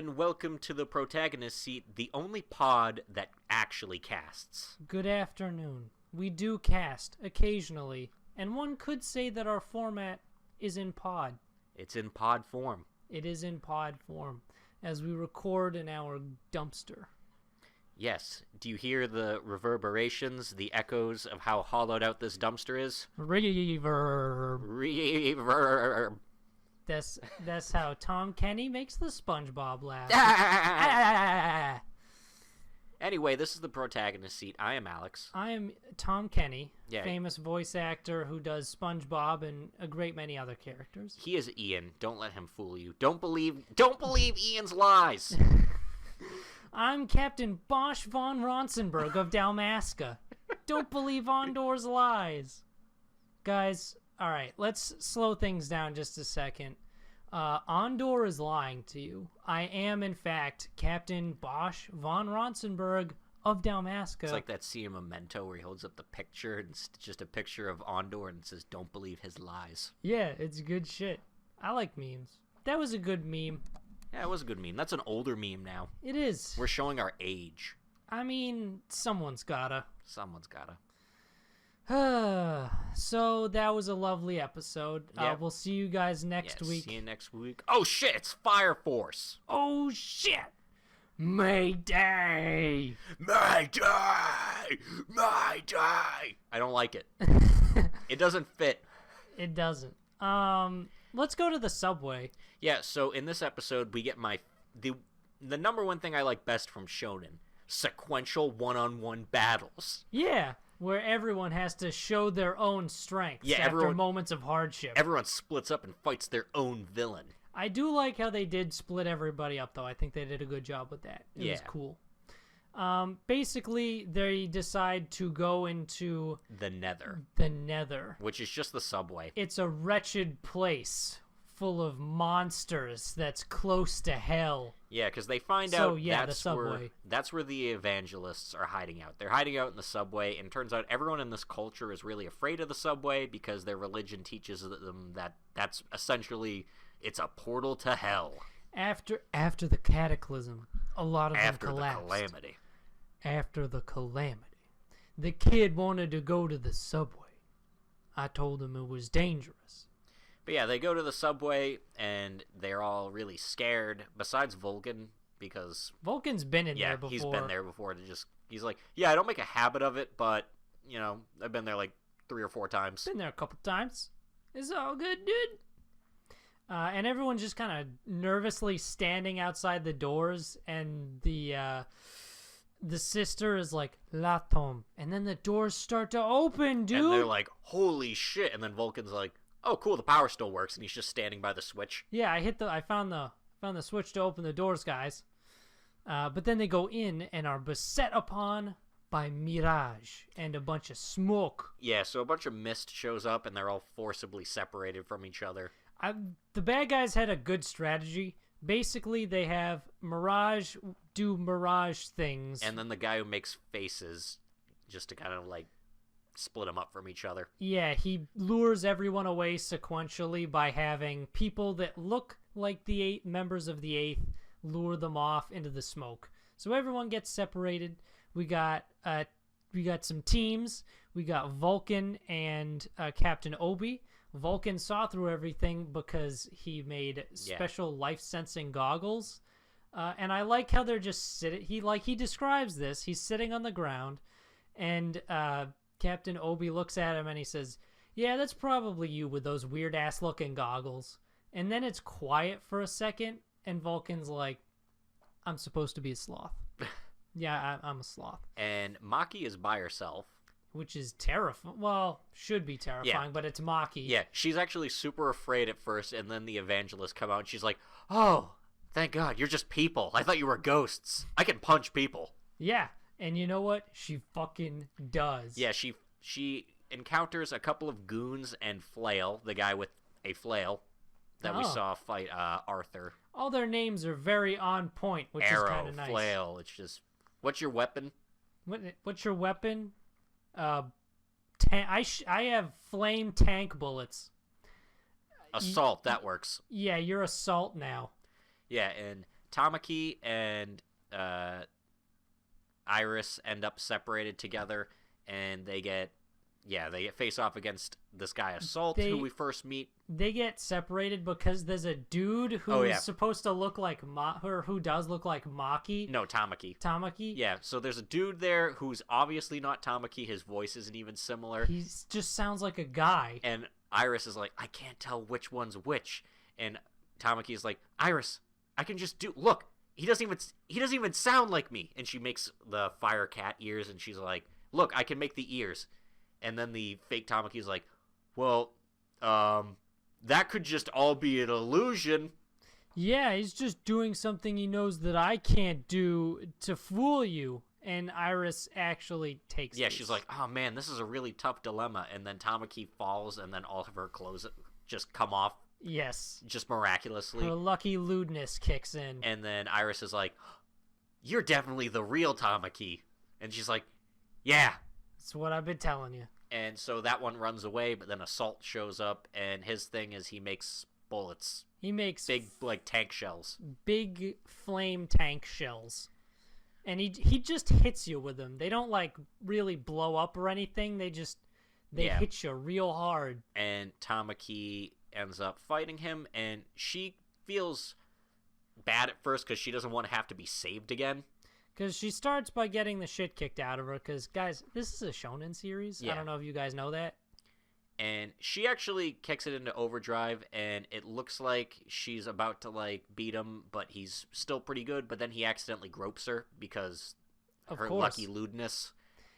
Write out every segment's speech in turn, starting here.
and welcome to the Protagonist seat, the only pod that actually casts. Good afternoon. We do cast occasionally, and one could say that our format is in pod. It's in pod form. It is in pod form, as we record in our dumpster. Yes. Do you hear the reverberations, the echoes of how hollowed out this dumpster is? Reverb. Reverb. That's how Tom Kenny makes the SpongeBob laugh. Anyway, this is the Protagonist seat. I am Alex. I am Tom Kenny, Yeah. famous voice actor who does SpongeBob and a great many other characters. He is Ian. Don't let him fool you. Don't believe Ian's lies. I'm Captain Bosch von Ronsenberg of Dalmasca. Don't believe Ondor's lies. Guys, all right, let's slow things down just a second. Ondor is lying to you. I am, in fact, Captain Bosch von Ronsenberg of Dalmasca. It's like that scene in Memento where he holds up the picture and it's just a picture of Ondor and it says, "Don't believe his lies." Yeah, it's good shit. I like memes. That was a good meme. Yeah, it was a good meme. That's an older meme now. It is. We're showing our age. I mean, someone's gotta. Someone's gotta. So that was a lovely episode. Yep. We'll see you guys next week. See you next week. Oh shit, it's Fire Force. Oh shit! Mayday! Mayday! Mayday! I don't like it. It doesn't fit. It doesn't. Let's go to the subway. Yeah, so in this episode we get the number one thing I like best from Shonen: sequential one-on-one battles. Yeah, where everyone has to show their own strengths after moments of hardship. Everyone splits up and fights their own villain. I do like how they did split everybody up, though. I think they did a good job with that. It was cool. Basically, they decide to go into the Nether. The Nether. Which is just the subway. It's a wretched place full of monsters that's close to hell. Yeah, because they find out that's where the evangelists are hiding out. They're hiding out in the subway, and it turns out everyone in this culture is really afraid of the subway because their religion teaches them that that's essentially, it's a portal to hell. After the cataclysm, a lot of them collapsed. After the calamity. After the calamity. The kid wanted to go to the subway. I told him it was dangerous. But yeah, they go to the subway, and they're all really scared, besides Vulcan, because... Vulcan's been in there before. Yeah, he's been there before. He's like, yeah, I don't make a habit of it, but, you know, I've been there like 3 or 4 times. Been there a couple times. It's all good, dude. And everyone's just kind of nervously standing outside the doors, and the sister is like, "Latom," and then the doors start to open, dude. And they're like, "Holy shit!" And then Vulcan's like, "Oh, cool, the power still works," and he's just standing by the switch. Yeah, I found the switch to open the doors, guys. But then they go in and are beset upon by mirage and a bunch of smoke. Yeah, so a bunch of mist shows up, and they're all forcibly separated from each other. The bad guys had a good strategy. Basically, they have Mirage do Mirage things. And then the guy who makes faces just to kind of, like, split them up from each other. Yeah, he lures everyone away sequentially by having people that look like the 8 members of the 8th lure them off into the smoke. So everyone gets separated. We got some teams. We got Vulcan and Captain Obi. Vulcan saw through everything because he made special life-sensing goggles. And I like how they're just sitting. He describes this. He's sitting on the ground, and Captain Obi looks at him and he says, "Yeah, that's probably you with those weird-ass looking goggles." And then it's quiet for a second, and Vulcan's like, "I'm supposed to be a sloth." Yeah, I'm a sloth. And Maki is by herself. Which is terrifying. Well, should be terrifying, but it's Maki. Yeah, she's actually super afraid at first, and then the evangelists come out, and she's like, "Oh, thank God, you're just people. I thought you were ghosts. I can punch people." Yeah, and you know what? She fucking does. Yeah, she encounters a couple of goons and Flail, the guy with a flail that we saw fight Arthur. All their names are very on point, which is kind of nice. Arrow, Flail, it's just, what's your weapon? What's your weapon? I have flame tank bullets. Assault, that works. Yeah, you're assault now. Yeah, and Tamaki and Iris end up separated together, and they get face off against this guy Assault, who we first meet. They get separated because there's a dude who's supposed to look like or who does look like Maki. No, Tamaki. Tamaki? Yeah, so there's a dude there who's obviously not Tamaki. His voice isn't even similar. He just sounds like a guy. And Iris is like, I can't tell which one's which. And Tamaki is like, Iris, I can just do. Look, he doesn't even sound like me. And she makes the fire cat ears, and she's like, look, I can make the ears. And then the fake Tamaki is like, well, that could just all be an illusion. Yeah, he's just doing something he knows that I can't do to fool you. And Iris actually takes Yeah, she's like, oh man, this is a really tough dilemma. And then Tamaki falls, and then all of her clothes just come off. Yes. Just miraculously. Her lucky lewdness kicks in. And then Iris is like, you're definitely the real Tamaki. And she's like, yeah. That's what I've been telling you. And so that one runs away, but then Assault shows up, and his thing is he makes bullets. He makes big, like, tank shells. Big flame tank shells. And he just hits you with them. They don't, like, really blow up or anything. They hit you real hard. And Tamaki ends up fighting him, and she feels bad at first because she doesn't want to have to be saved again. Because she starts by getting the shit kicked out of her. Because, guys, this is a shonen series. Yeah. I don't know if you guys know that. And she actually kicks it into overdrive, and it looks like she's about to, like, beat him, but he's still pretty good. But then he accidentally gropes her because of her lucky lewdness.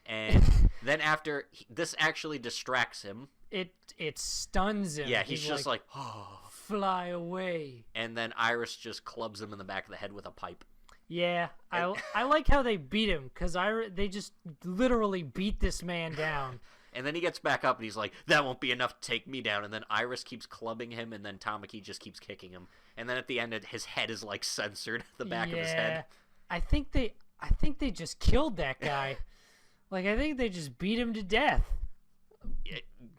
And then after, this actually distracts him. It stuns him. Yeah, he's just like, oh. Fly away. And then Iris just clubs him in the back of the head with a pipe. Yeah, I like how they beat him, because they just literally beat this man down. And then he gets back up, and he's like, that won't be enough to take me down. And then Iris keeps clubbing him, and then Tamaki just keeps kicking him. And then at the end, his head is, like, censored, the back of his head. I think they just killed that guy. Like, I think they just beat him to death.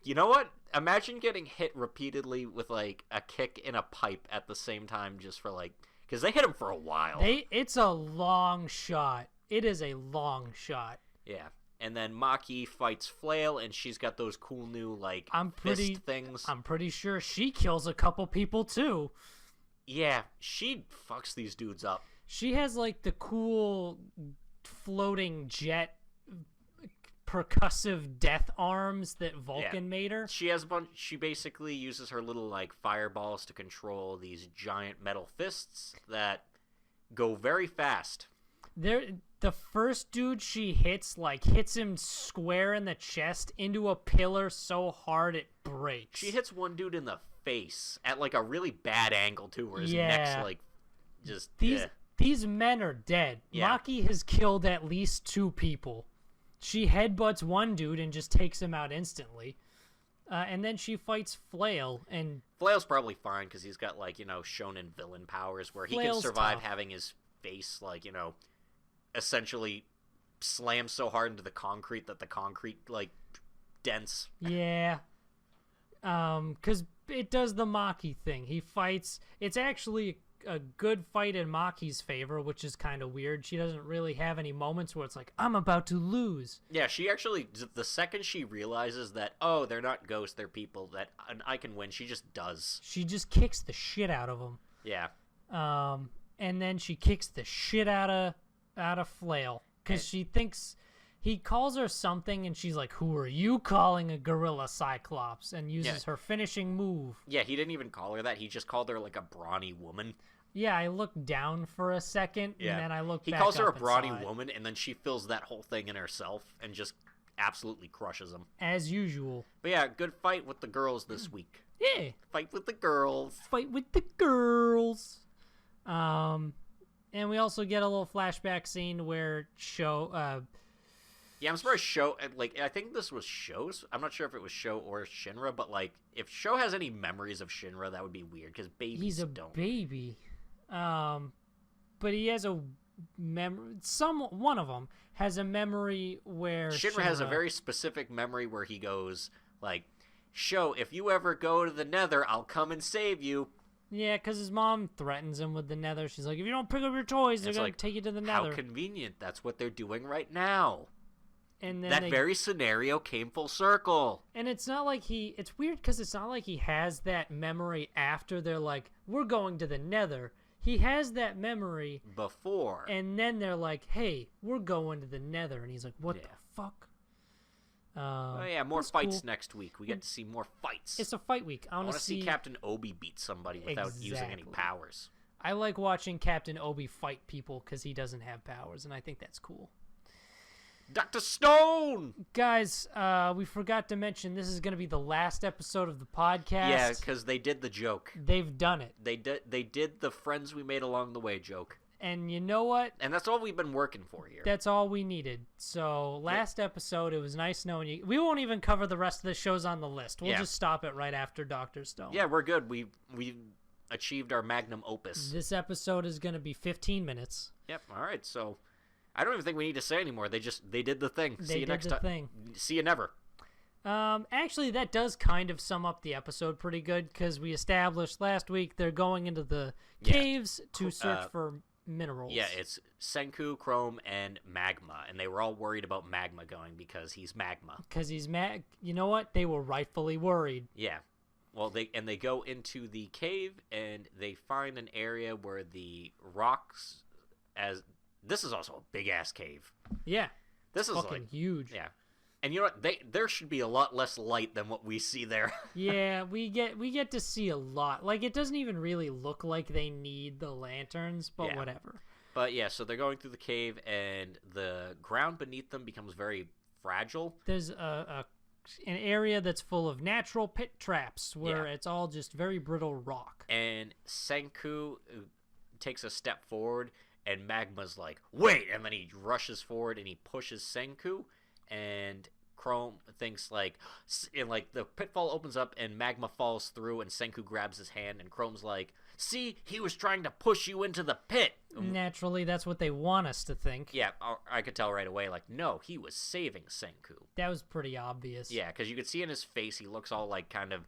You know what? Imagine getting hit repeatedly with, like, a kick in a pipe at the same time just for, like... Because they hit him for a while. It's a long shot. It is a long shot. Yeah. And then Maki fights Flail, and she's got those cool new, like, fist things. I'm pretty sure she kills a couple people, too. Yeah, she fucks these dudes up. She has, like, the cool floating jet percussive death arms that Vulcan made her. She basically uses her little, like, fireballs to control these giant metal fists that go very fast. The first dude she hits him square in the chest into a pillar so hard it breaks. She hits one dude in the face at, like, a really bad angle, too, where his neck's, like, just... These men are dead. Yeah. Maki has killed at least 2 people. She headbutts one dude and just takes him out instantly. And then she fights Flail. And Flail's probably fine because he's got, like, shonen villain powers where he can survive having his face, like, essentially slam so hard into the concrete that the concrete, like, dents. Yeah. Because it does the Maki thing. He fights... It's actually a good fight in Maki's favor, which is kind of weird. She doesn't really have any moments where it's like, I'm about to lose. Yeah, she actually... The second she realizes that, oh, they're not ghosts, they're people, that I can win, she just does. She just kicks the shit out of them. Yeah. And then she kicks the shit out of Flail. Because she thinks... He calls her something, and she's like, who are you calling a gorilla Cyclops? And uses her finishing move. Yeah, he didn't even call her that. He just called her, like, a brawny woman. Yeah, I looked down for a second, and then I looked back up. He calls her a brawny woman, and then she fills that whole thing in herself and just absolutely crushes him. As usual. But yeah, good fight with the girls this week. Yeah. Fight with the girls. Fight with the girls. And we also get a little flashback scene where yeah, I'm surprised Sho, like, I think this was Sho's. I'm not sure if it was Sho or Shinra, but, like, if Sho has any memories of Shinra, that would be weird, because babies don't. He's a baby. But he has a memory. One of them has a memory where Shinra has a very specific memory where he goes, like, Sho, if you ever go to the Nether, I'll come and save you. Yeah, because his mom threatens him with the nether. She's like, if you don't pick up your toys, they're going to take you to the nether. How convenient. That's what they're doing right now. And then that very scenario came full circle. And it's not like it's weird because it's not like he has that memory after they're like, we're going to the nether. He has that memory before. And then they're like, hey, we're going to the nether. And he's like, what the fuck? Oh yeah, more fights next week. We get to see more fights. It's a fight week. I want to see Captain Obi beat somebody without using any powers. I like watching Captain Obi fight people because he doesn't have powers, and I think that's cool. Dr. Stone! Guys, we forgot to mention this is going to be the last episode of the podcast. Yeah, because they did the joke. They've done it. They did the friends we made along the way joke. And you know what? And that's all we've been working for here. That's all we needed. So last episode, it was nice knowing you. We won't even cover the rest of the shows on the list. We'll just stop it right after Dr. Stone. Yeah, we're good. We achieved our magnum opus. This episode is going to be 15 minutes. Yep. All right. So I don't even think we need to say anymore. They did the thing. See you next time. See you never. Actually, that does kind of sum up the episode pretty good because we established last week they're going into the caves to search for minerals. Yeah, it's Senku, Chrome, and Magma, and they were all worried about Magma going because he's Magma. Because he's You know what? They were rightfully worried. Yeah. Well, they go into the cave, and they find an area where the rocks, this is also a big-ass cave. Yeah. This is fucking huge. Yeah. And you know what? There should be a lot less light than what we see there. Yeah, we get to see a lot. Like, it doesn't even really look like they need the lanterns, but whatever. But yeah, so they're going through the cave, and the ground beneath them becomes very fragile. There's an area that's full of natural pit traps where it's all just very brittle rock. And Senku takes a step forward, and Magma's like, wait! And then he rushes forward, and he pushes Senku. And Chrome thinks the pitfall opens up and Magma falls through and Senku grabs his hand and Chrome's like, see, he was trying to push you into the pit. Naturally, that's what they want us to think. Yeah, I could tell right away, like, no, he was saving Senku. That was pretty obvious. Yeah, because you could see in his face, he looks all like kind of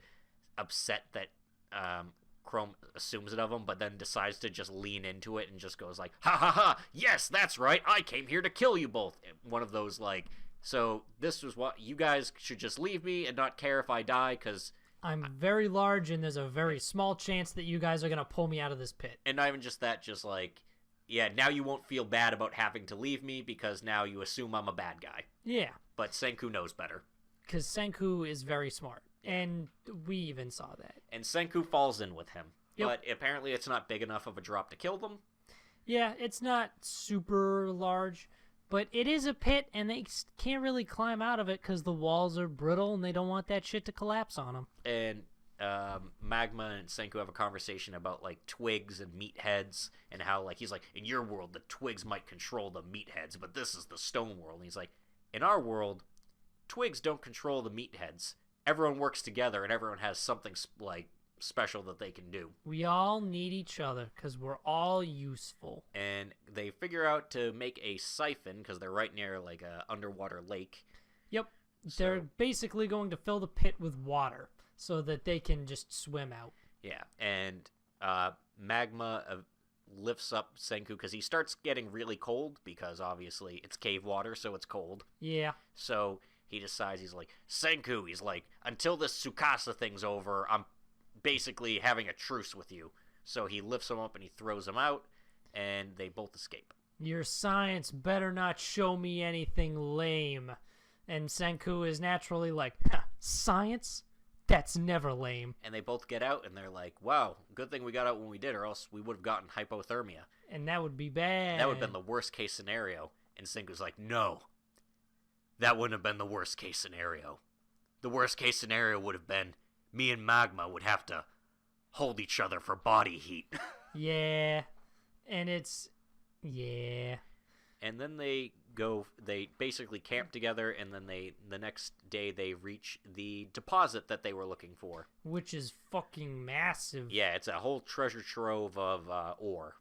upset that Chrome assumes it of him, but then decides to just lean into it and just goes like, ha ha ha, yes, that's right, I came here to kill you both. One of those like, so this was what you guys should just leave me and not care if I die because I'm very large and there's a very small chance that you guys are going to pull me out of this pit. And not even just that, just like, yeah, now you won't feel bad about having to leave me because now you assume I'm a bad guy. Yeah. But Senku knows better. Because Senku is very smart. And we even saw that. And Senku falls in with him. Yep. But apparently it's not big enough of a drop to kill them. Yeah, it's not super large. But it is a pit, and they can't really climb out of it because the walls are brittle, and they don't want that shit to collapse on them. And Magma and Senku have a conversation about, like, twigs and meatheads, and how, like, he's like, in your world, the twigs might control the meatheads, but this is the stone world. And he's like, in our world, twigs don't control the meatheads. Everyone works together, and everyone has something, like, special that they can do. We all need each other because we're all useful. And they figure out to make a siphon because they're right near like a underwater lake. Yep. They're basically going to fill the pit with water so that they can just swim out. Yeah. And Magma lifts up Senku because he starts getting really cold because obviously it's cave water, so it's cold. Yeah. So he decides, he's like, Senku, he's like, until this Tsukasa thing's over, I'm basically having a truce with you. So he lifts him up and he throws him out, and they both escape. Your science better not show me anything lame. And Senku is naturally like, science? That's never lame. And they both get out, and they're like, wow, good thing we got out when we did, or else we would have gotten hypothermia. And that would be bad. That would have been the worst case scenario. And Senku's like, no, that wouldn't have been the worst case scenario. The worst case scenario would have been me and Magma would have to hold each other for body heat. Yeah. And it's... Yeah. And then they basically camp together, and then the next day they reach the deposit that they were looking for. Which is fucking massive. Yeah, it's a whole treasure trove of ore.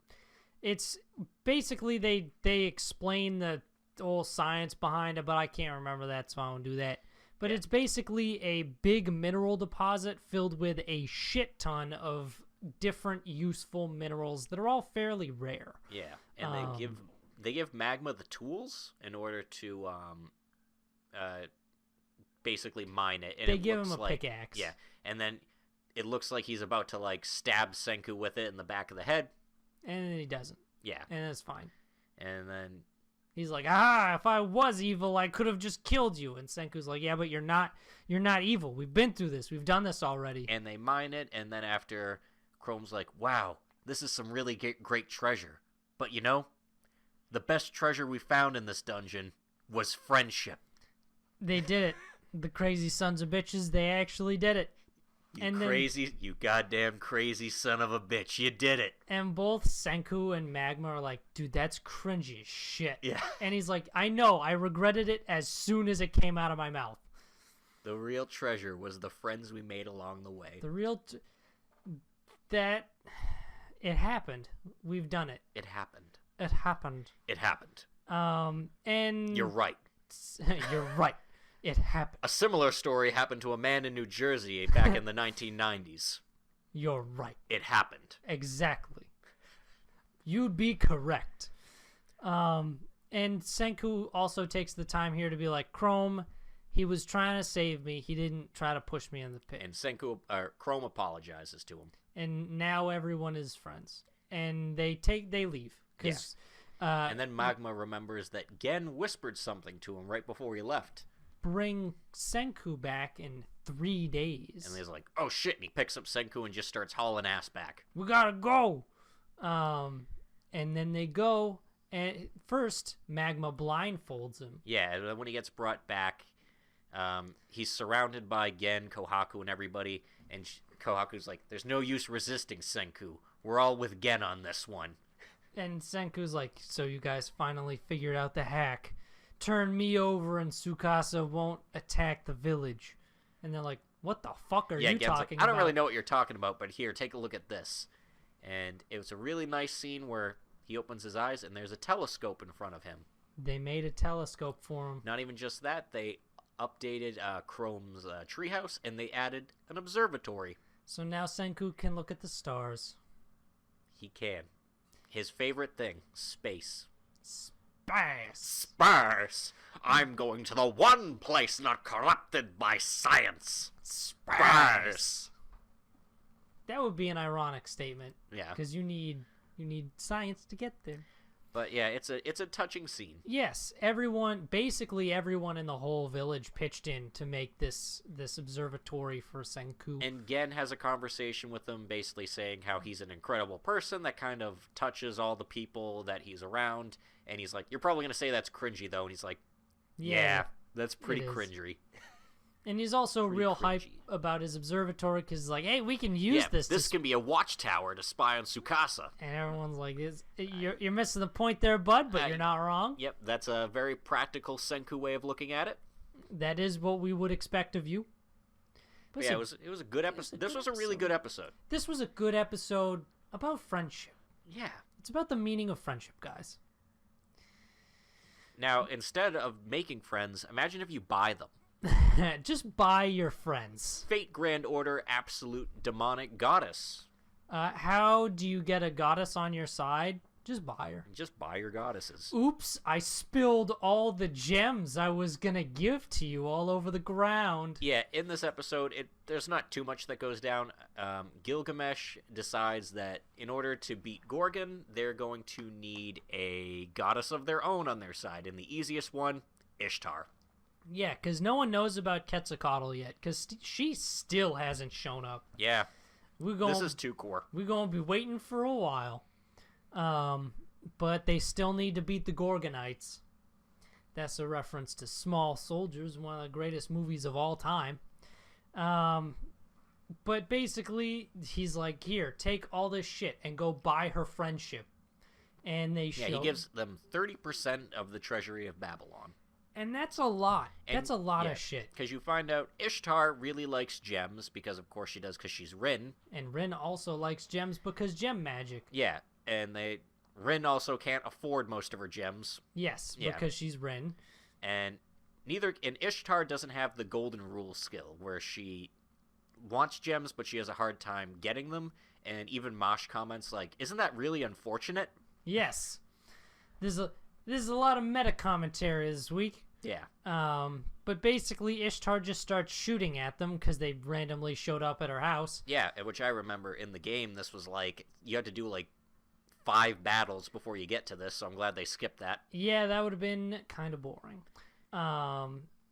It's basically, they explain the whole science behind it, but I can't remember that, so I won't do that. But it's basically a big mineral deposit filled with a shit ton of different useful minerals that are all fairly rare. Yeah, and they give Magma the tools in order to basically mine it. And they give him a pickaxe. Yeah, and then it looks like he's about to like stab Senku with it in the back of the head, and then he doesn't. Yeah, and it's fine. And then he's like, "Ah, if I was evil, I could have just killed you." And Senku's like, "Yeah, but you're not evil. We've been through this. We've done this already." And they mine it, and then after, Chrome's like, "Wow, this is some really great treasure. But you know, the best treasure we found in this dungeon was friendship." They did it. The crazy sons of bitches, they actually did it. You goddamn crazy son of a bitch, you did it. And both Senku and Magma are like, "Dude, that's cringy as shit." Yeah. And he's like, "I know, I regretted it as soon as it came out of my mouth." The real treasure was the friends we made along the way. It happened. We've done it. It happened. It happened. It happened. And you're right. You're right. It happened. A similar story happened to a man in New Jersey back in the 1990s. You're right. It happened. Exactly. You'd be correct. And Senku also takes the time here to be like, "Chrome, he was trying to save me. He didn't try to push me in the pit." And Chrome apologizes to him. And now everyone is friends. And they leave. And then Magma remembers that Gen whispered something to him right before he left. Bring Senku back in 3 days. And he's like, "Oh shit," and he picks up Senku and just starts hauling ass back. "We gotta go." And then they go, and first Magma blindfolds him. Yeah, and then when he gets brought back, he's surrounded by Gen, Kohaku, and everybody, and Kohaku's like, "There's no use resisting, Senku. We're all with Gen on this one." And Senku's like, "So you guys finally figured out the hack. Turn me over and Tsukasa won't attack the village." And they're like, "What the fuck are you talking about?" "I don't really know what you're talking about, but here, take a look at this." And it was a really nice scene where he opens his eyes and there's a telescope in front of him. They made a telescope for him. Not even just that, they updated Chrome's treehouse and they added an observatory. So now Senku can look at the stars. He can. His favorite thing, space. Space. I'm going to the one place not corrupted by science. Space. That would be an ironic statement. Yeah. Because you need science to get there. But yeah, it's a touching scene. Yes, basically everyone in the whole village pitched in to make this observatory for Senku. And Gen has a conversation with him, basically saying how he's an incredible person that kind of touches all the people that he's around. And he's like, "You're probably gonna say that's cringy, though." And he's like, "Yeah, that's pretty cringy." And he's also real hype about his observatory because he's like, "Hey, we can use this. This can be a watchtower to spy on Tsukasa." And everyone's like, "You're missing the point there, bud, but you're not wrong." Yep, that's a very practical Senku way of looking at it. That is what we would expect of you. But yeah, it was a good episode. This was a really good episode. This was a good episode about friendship. Yeah. It's about the meaning of friendship, guys. Now, instead of making friends, imagine if you buy them. Just buy your friends. Fate Grand Order Absolute Demonic Goddess. How do you get a goddess on your side? Just buy her. Just buy your goddesses. Oops, I spilled all the gems I was gonna give to you all over the ground. Yeah, in this episode, there's not too much that goes down. Gilgamesh decides that in order to beat Gorgon, they're going to need a goddess of their own on their side. And the easiest one, Ishtar. Yeah, because no one knows about Quetzalcoatl yet, because she still hasn't shown up. Yeah, this is too core. We're going to be waiting for a while. But they still need to beat the Gorgonites. That's a reference to Small Soldiers, one of the greatest movies of all time. But basically, he's like, "Here, take all this shit and go buy her friendship." And he gives them 30% of the treasury of Babylon. And that's a lot. That's a lot of shit. Because you find out Ishtar really likes gems, because of course she does, because she's Rin. And Rin also likes gems because gem magic. Yeah, and Rin also can't afford most of her gems. Yes, because she's Rin. And Ishtar doesn't have the golden rule skill, where she wants gems, but she has a hard time getting them. And even Mosh comments like, "Isn't that really unfortunate?" Yes. There's a lot of meta commentary this week. Yeah. But basically Ishtar just starts shooting at them because they randomly showed up at her house. Yeah, which I remember in the game, this was like, you had to do like 5 battles before you get to this, so I'm glad they skipped that. Yeah, that would have been kind of boring.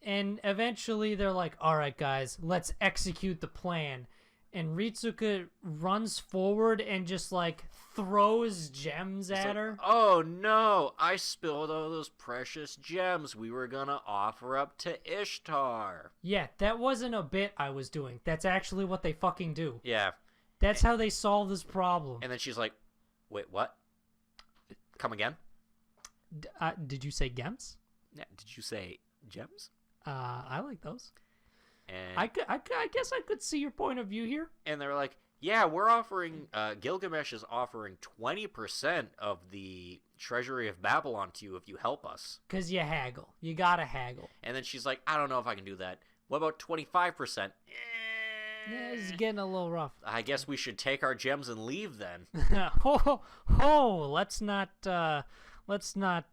And eventually they're like, all right, guys, let's execute the plan. And Ritsuka runs forward and just, like, throws gems at her. Oh, no, I spilled all those precious gems we were gonna offer up to Ishtar. Yeah, that wasn't a bit I was doing. That's actually what they fucking do. Yeah. That's how they solve this problem. And then she's like, wait, what? Come again? Did you say gems? Yeah, did you say gems? I like those. And I guess I could see your point of view here. And they're like, yeah, we're offering, Gilgamesh is offering 20% of the treasury of Babylon to you if you help us. Because you haggle. You gotta haggle. And then she's like, I don't know if I can do that. What about 25%? Yeah, it's getting a little rough. I guess we should take our gems and leave then. Let's not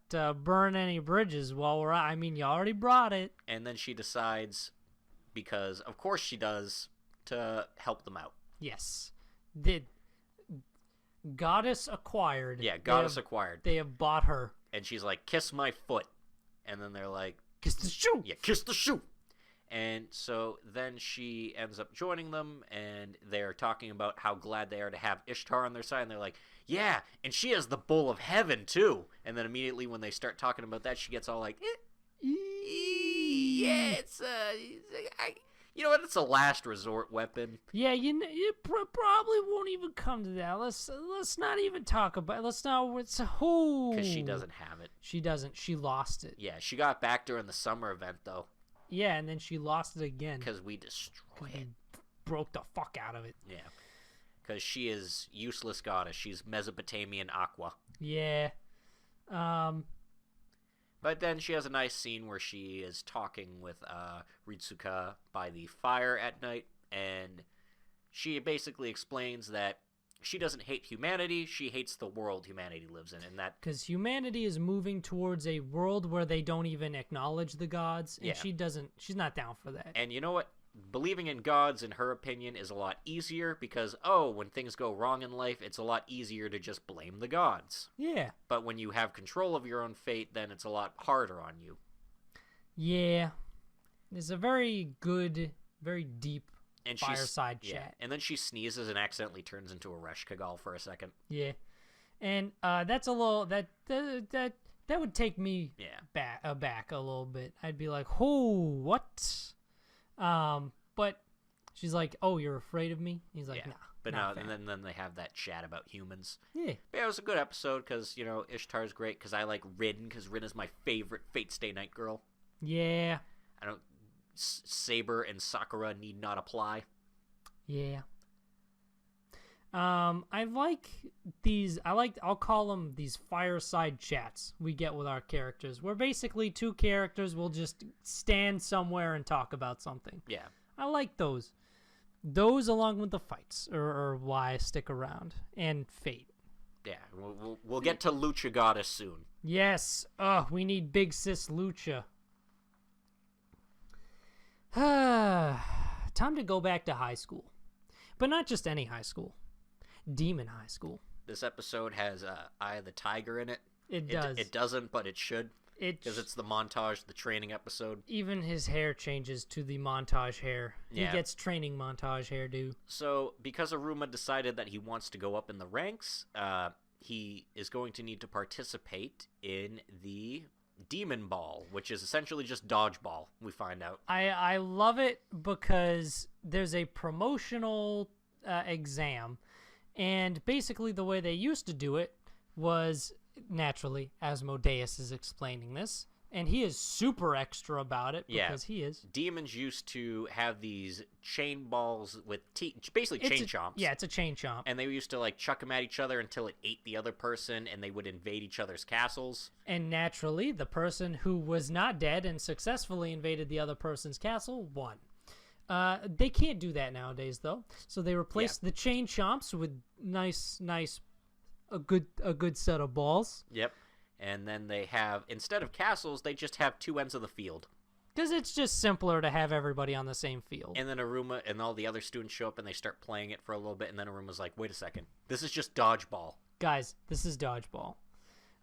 burn any bridges while we're out. I mean, you already brought it. And then she decides, because of course she does, to help them out. Yes. Goddess acquired. Yeah, goddess acquired. They have bought her. And she's like, kiss my foot. And then they're like, kiss the shoe. Yeah, kiss the shoe. And so then she ends up joining them, and they're talking about how glad they are to have Ishtar on their side. And they're like, yeah, and she has the bowl of heaven, too. And then immediately when they start talking about that, she gets all like, yeah, you know what? It's a last resort weapon. Yeah, you probably won't even come to that. Let's not even talk about it. Let's not. Because she doesn't have it. She doesn't. She lost it. Yeah, she got back during the summer event, though. Yeah, and then she lost it again. Because we destroyed it. Broke the fuck out of it. Yeah. Because she is useless goddess. She's Mesopotamian Aqua. Yeah. But then she has a nice scene where she is talking with Ritsuka by the fire at night, and she basically explains that she doesn't hate humanity, she hates the world humanity lives in, and that... Because humanity is moving towards a world where they don't even acknowledge the gods, and she's not down for that. And you know what? Believing in gods, in her opinion, is a lot easier because, when things go wrong in life, it's a lot easier to just blame the gods. Yeah. But when you have control of your own fate, then it's a lot harder on you. Yeah. There's a very good, very deep fireside chat. Yeah. And then she sneezes and accidentally turns into a Resh Kagal for a second. Yeah. And that's a little... That would take me back a little bit. I'd be like, what? But she's like, "Oh, you're afraid of me?" He's like, "Nah." But no, and then they have that chat about humans. Yeah. But yeah, it was a good episode because, Ishtar's great because I like Rin because Rin is my favorite Fate Stay Night girl. Yeah. Saber and Sakura need not apply. Yeah. I like these, I'll call them these fireside chats we get with our characters, where basically two characters will just stand somewhere and talk about something. Yeah. I like those. Those along with the fights are why I stick around. And Fate. Yeah, we'll get to Lucha Goddess soon. Yes. We need Big Sis Lucha. Time to go back to high school. But not just any high school. Demon High School. This episode has Eye of the Tiger in it. It does. It doesn't, but it should. Because it's the montage, the training episode. Even his hair changes to the montage hair. Yeah. He gets training montage hairdo. So, because Aruma decided that he wants to go up in the ranks, he is going to need to participate in the Demon Ball, which is essentially just dodgeball, we find out. I love it because there's a promotional exam. And basically the way they used to do it was, naturally, Asmodeus is explaining this, and he is super extra about it because he is. Demons used to have these chain balls with basically chain chomps. Yeah, it's a chain chomp. And they used to chuck them at each other until it ate the other person, and they would invade each other's castles. And naturally, the person who was not dead and successfully invaded the other person's castle won. They can't do that nowadays, though. So they replaced the chain chomps with a good set of balls. Yep. And then they have, instead of castles, they just have two ends of the field. Because it's just simpler to have everybody on the same field. And then Aruma and all the other students show up and they start playing it for a little bit. And then Aruma's like, wait a second. This is just dodgeball. Guys, this is dodgeball.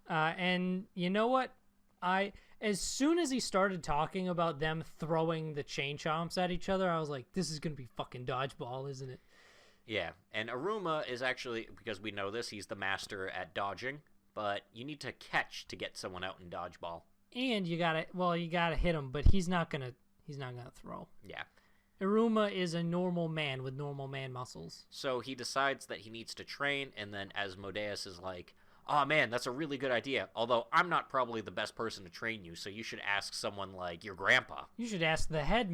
And you know what? As soon as he started talking about them throwing the chain chomps at each other, I was like, this is going to be fucking dodgeball, isn't it? Yeah. And Aruma is actually, because we know this, he's the master at dodging. But you need to catch to get someone out in dodgeball. And you gotta hit him, but he's not gonna throw. Yeah. Iruma is a normal man with normal man muscles. So he decides that he needs to train, and then Asmodeus is like, oh man, that's a really good idea. Although I'm not probably the best person to train you, so you should ask someone like your grandpa. You should ask the head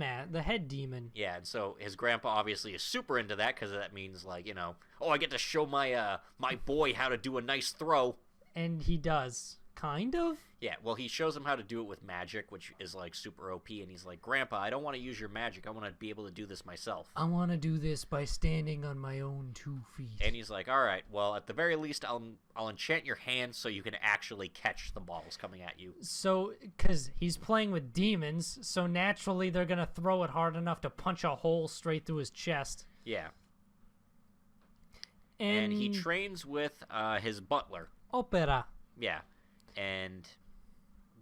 demon. Yeah, and so his grandpa obviously is super into that, because that means, like, you know, oh, I get to show my boy how to do a nice throw. And he does. Kind of? Yeah, well, he shows him how to do it with magic, which is, like, super OP, and he's like, Grandpa, I don't want to use your magic. I want to be able to do this myself. I want to do this by standing on my own 2 feet. And he's like, all right, well, at the very least, I'll enchant your hands so you can actually catch the balls coming at you. So, because he's playing with demons, so naturally they're going to throw it hard enough to punch a hole straight through his chest. Yeah. And he trains with his butler. Opera. Yeah. And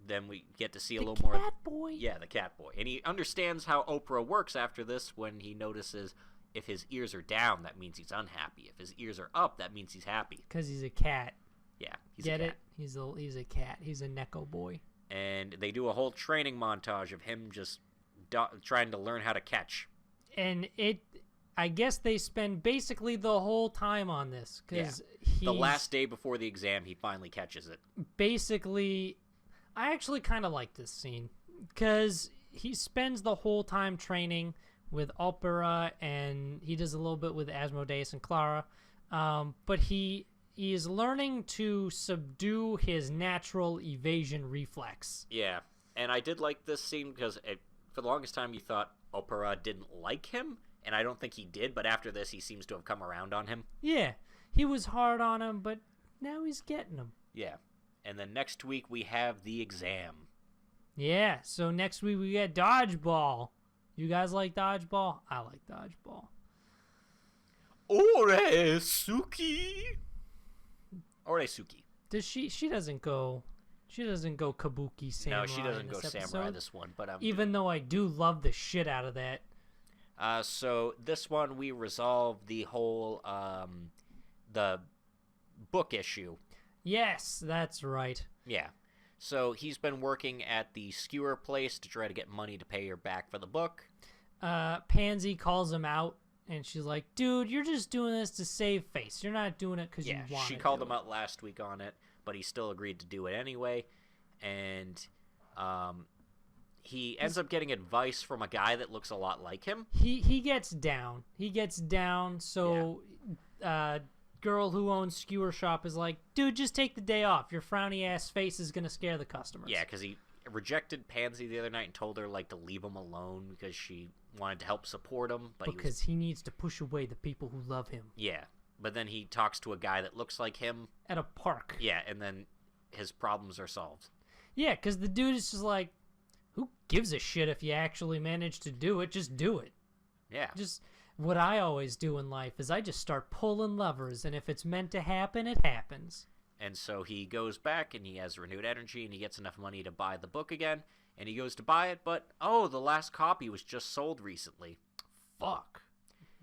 then we get to see a little more. The cat boy. Yeah, the cat boy. And he understands how Oprah works after this when he notices if his ears are down, that means he's unhappy. If his ears are up, that means he's happy. Because he's a cat. Yeah, he's Get a cat. It? He's a cat. He's a Neko boy. And they do a whole training montage of him just trying to learn how to catch. And I guess they spend basically the whole time on this. Because the last day before the exam, he finally catches it. Basically, I actually kind of like this scene. Because he spends the whole time training with Opera, and he does a little bit with Asmodeus and Clara. But he is learning to subdue his natural evasion reflex. Yeah, and I did like this scene because for the longest time you thought Opera didn't like him. And I don't think he did, but after this, he seems to have come around on him. Yeah, he was hard on him, but now he's getting him. Yeah, and then next week, we have the exam. Yeah, so next week we get dodgeball. You guys like dodgeball? I like dodgeball. Oresuki! Oresuki. Does she doesn't go kabuki samurai. No, she doesn't go episode, samurai this one, but even though I do love the shit out of that. So this one we resolve the whole the book issue. Yes, that's right. Yeah. So he's been working at the skewer place to try to get money to pay her back for the book. Pansy calls him out, and she's like, dude, you're just doing this to save face. You're not doing it because you want to. Yeah, she called him out last week on it, but he still agreed to do it anyway. And he ends up getting advice from a guy that looks a lot like him. He gets down. So girl who owns skewer shop is like, dude, just take the day off. Your frowny ass face is gonna scare the customers. Yeah, because he rejected Pansy the other night and told her like to leave him alone because she wanted to help support him, but because he needs to push away the people who love him. Yeah, but then he talks to a guy that looks like him at a park. Yeah, and then his problems are solved. Yeah, because the dude is just like, who gives a shit if you actually manage to do it? Just do it. Yeah. Just what I always do in life is I just start pulling levers, and if it's meant to happen, it happens. And so he goes back, and he has renewed energy, and he gets enough money to buy the book again, and he goes to buy it, but, oh, the last copy was just sold recently. Fuck.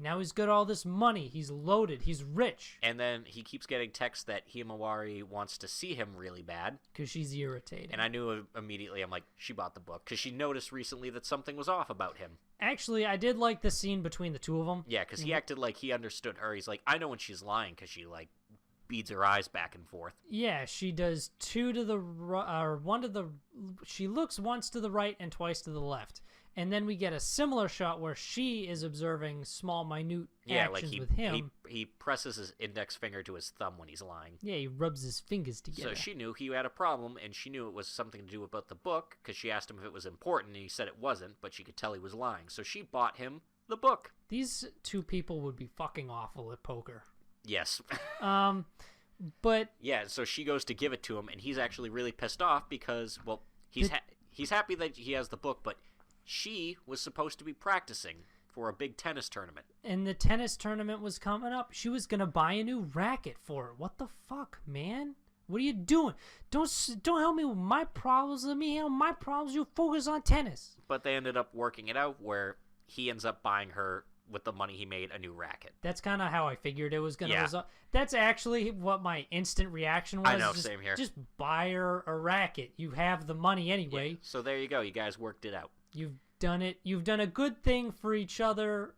Now he's got all this money. He's loaded. He's rich. And then he keeps getting texts that Himawari wants to see him really bad. Because she's irritated. And I knew immediately, I'm like, she bought the book. Because she noticed recently that something was off about him. Actually, I did like the scene between the two of them. Yeah, because he acted like he understood her. He's like, I know when she's lying because she, like, beads her eyes back and forth. Yeah, she does two to the one to the. She looks once to the right and twice to the left, and then we get a similar shot where she is observing small, minute actions with him. He presses his index finger to his thumb when he's lying. Yeah, he rubs his fingers together. So she knew he had a problem, and she knew it was something to do about the book because she asked him if it was important, and he said it wasn't, but she could tell he was lying. So she bought him the book. These two people would be fucking awful at poker. Yes. But yeah, so she goes to give it to him, and he's actually really pissed off because, well, he's happy that he has the book, but she was supposed to be practicing for a big tennis tournament. And the tennis tournament was coming up. She was gonna buy a new racket for it. What the fuck, man? What are you doing? Don't help me with my problems. Let me handle my problems. You focus on tennis. But they ended up working it out where he ends up buying her, with the money he made, a new racket. That's kind of how I figured it was going to result. That's actually what my instant reaction was. I know, same here. Just buy her a racket. You have the money anyway. Yeah. So there you go. You guys worked it out. You've done it. You've done a good thing for each other,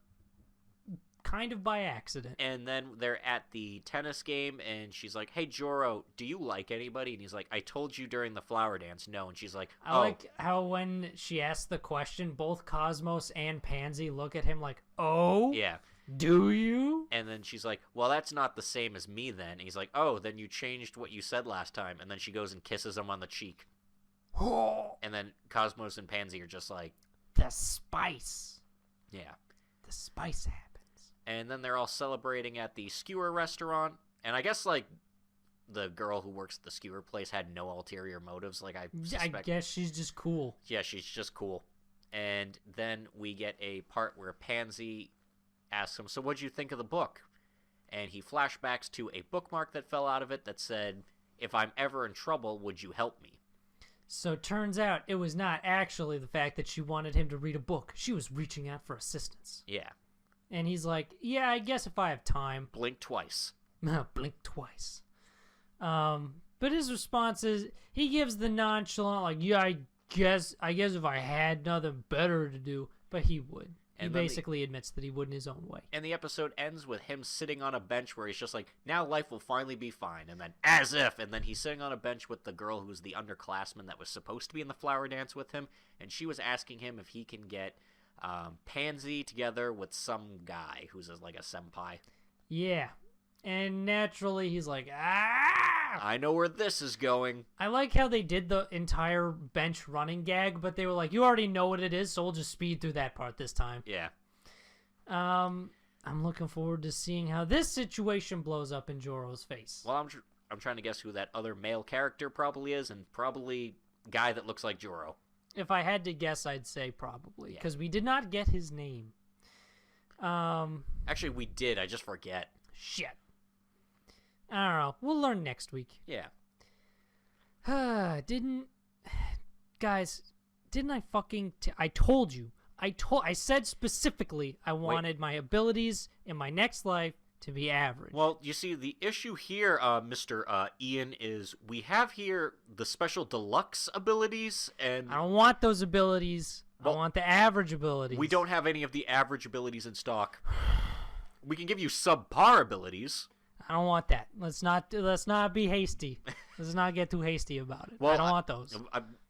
kind of by accident. And then they're at the tennis game, and she's like, hey, Joro, do you like anybody? And he's like, I told you during the flower dance, no. And she's like, oh. I like how when she asked the question, both Cosmos and Pansy look at him like, oh? Yeah. Do you? And then she's like, well, that's not the same as me then. And he's like, oh, then you changed what you said last time. And then she goes and kisses him on the cheek. And then Cosmos and Pansy are just like, the spice. Yeah. The spice happens. And then they're all celebrating at the skewer restaurant. And I guess, like, the girl who works at the skewer place had no ulterior motives. Like, I guess she's just cool. Yeah, she's just cool. And then we get a part where Pansy asks him, so what'd you think of the book? And he flashbacks to a bookmark that fell out of it that said, if I'm ever in trouble, would you help me? So turns out it was not actually the fact that she wanted him to read a book. She was reaching out for assistance. Yeah. And he's like, yeah, I guess if I have time. Blink twice. Blink twice. But his response is, he gives the nonchalant, like, yeah, I guess if I had nothing better to do. But he would. He basically admits that he would in his own way. And the episode ends with him sitting on a bench where he's just like, now life will finally be fine. And then, as if. And then he's sitting on a bench with the girl who's the underclassman that was supposed to be in the flower dance with him. And she was asking him if he can get Pansy together with some guy who's like a senpai. Yeah. And naturally, he's like, ah! I know where this is going. I like how they did the entire bench running gag, but they were like, you already know what it is, so we'll just speed through that part this time. Yeah. I'm looking forward to seeing how this situation blows up in Joro's face. Well, I'm trying to guess who that other male character probably is, and probably guy that looks like Joro. If I had to guess, I'd say probably, because we did not get his name. Actually, we did. I just forget. Shit. I don't know. We'll learn next week. Yeah. Guys, didn't I fucking... I told you. I said specifically I wanted my abilities in my next life to be average. Well, you see, the issue here, Mr. Ian, is we have here the special deluxe abilities, and... I don't want those abilities. Well, I want the average abilities. We don't have any of the average abilities in stock. We can give you subpar abilities. I don't want that. Let's not be hasty. Let's not get too hasty about it. Well, I don't want those.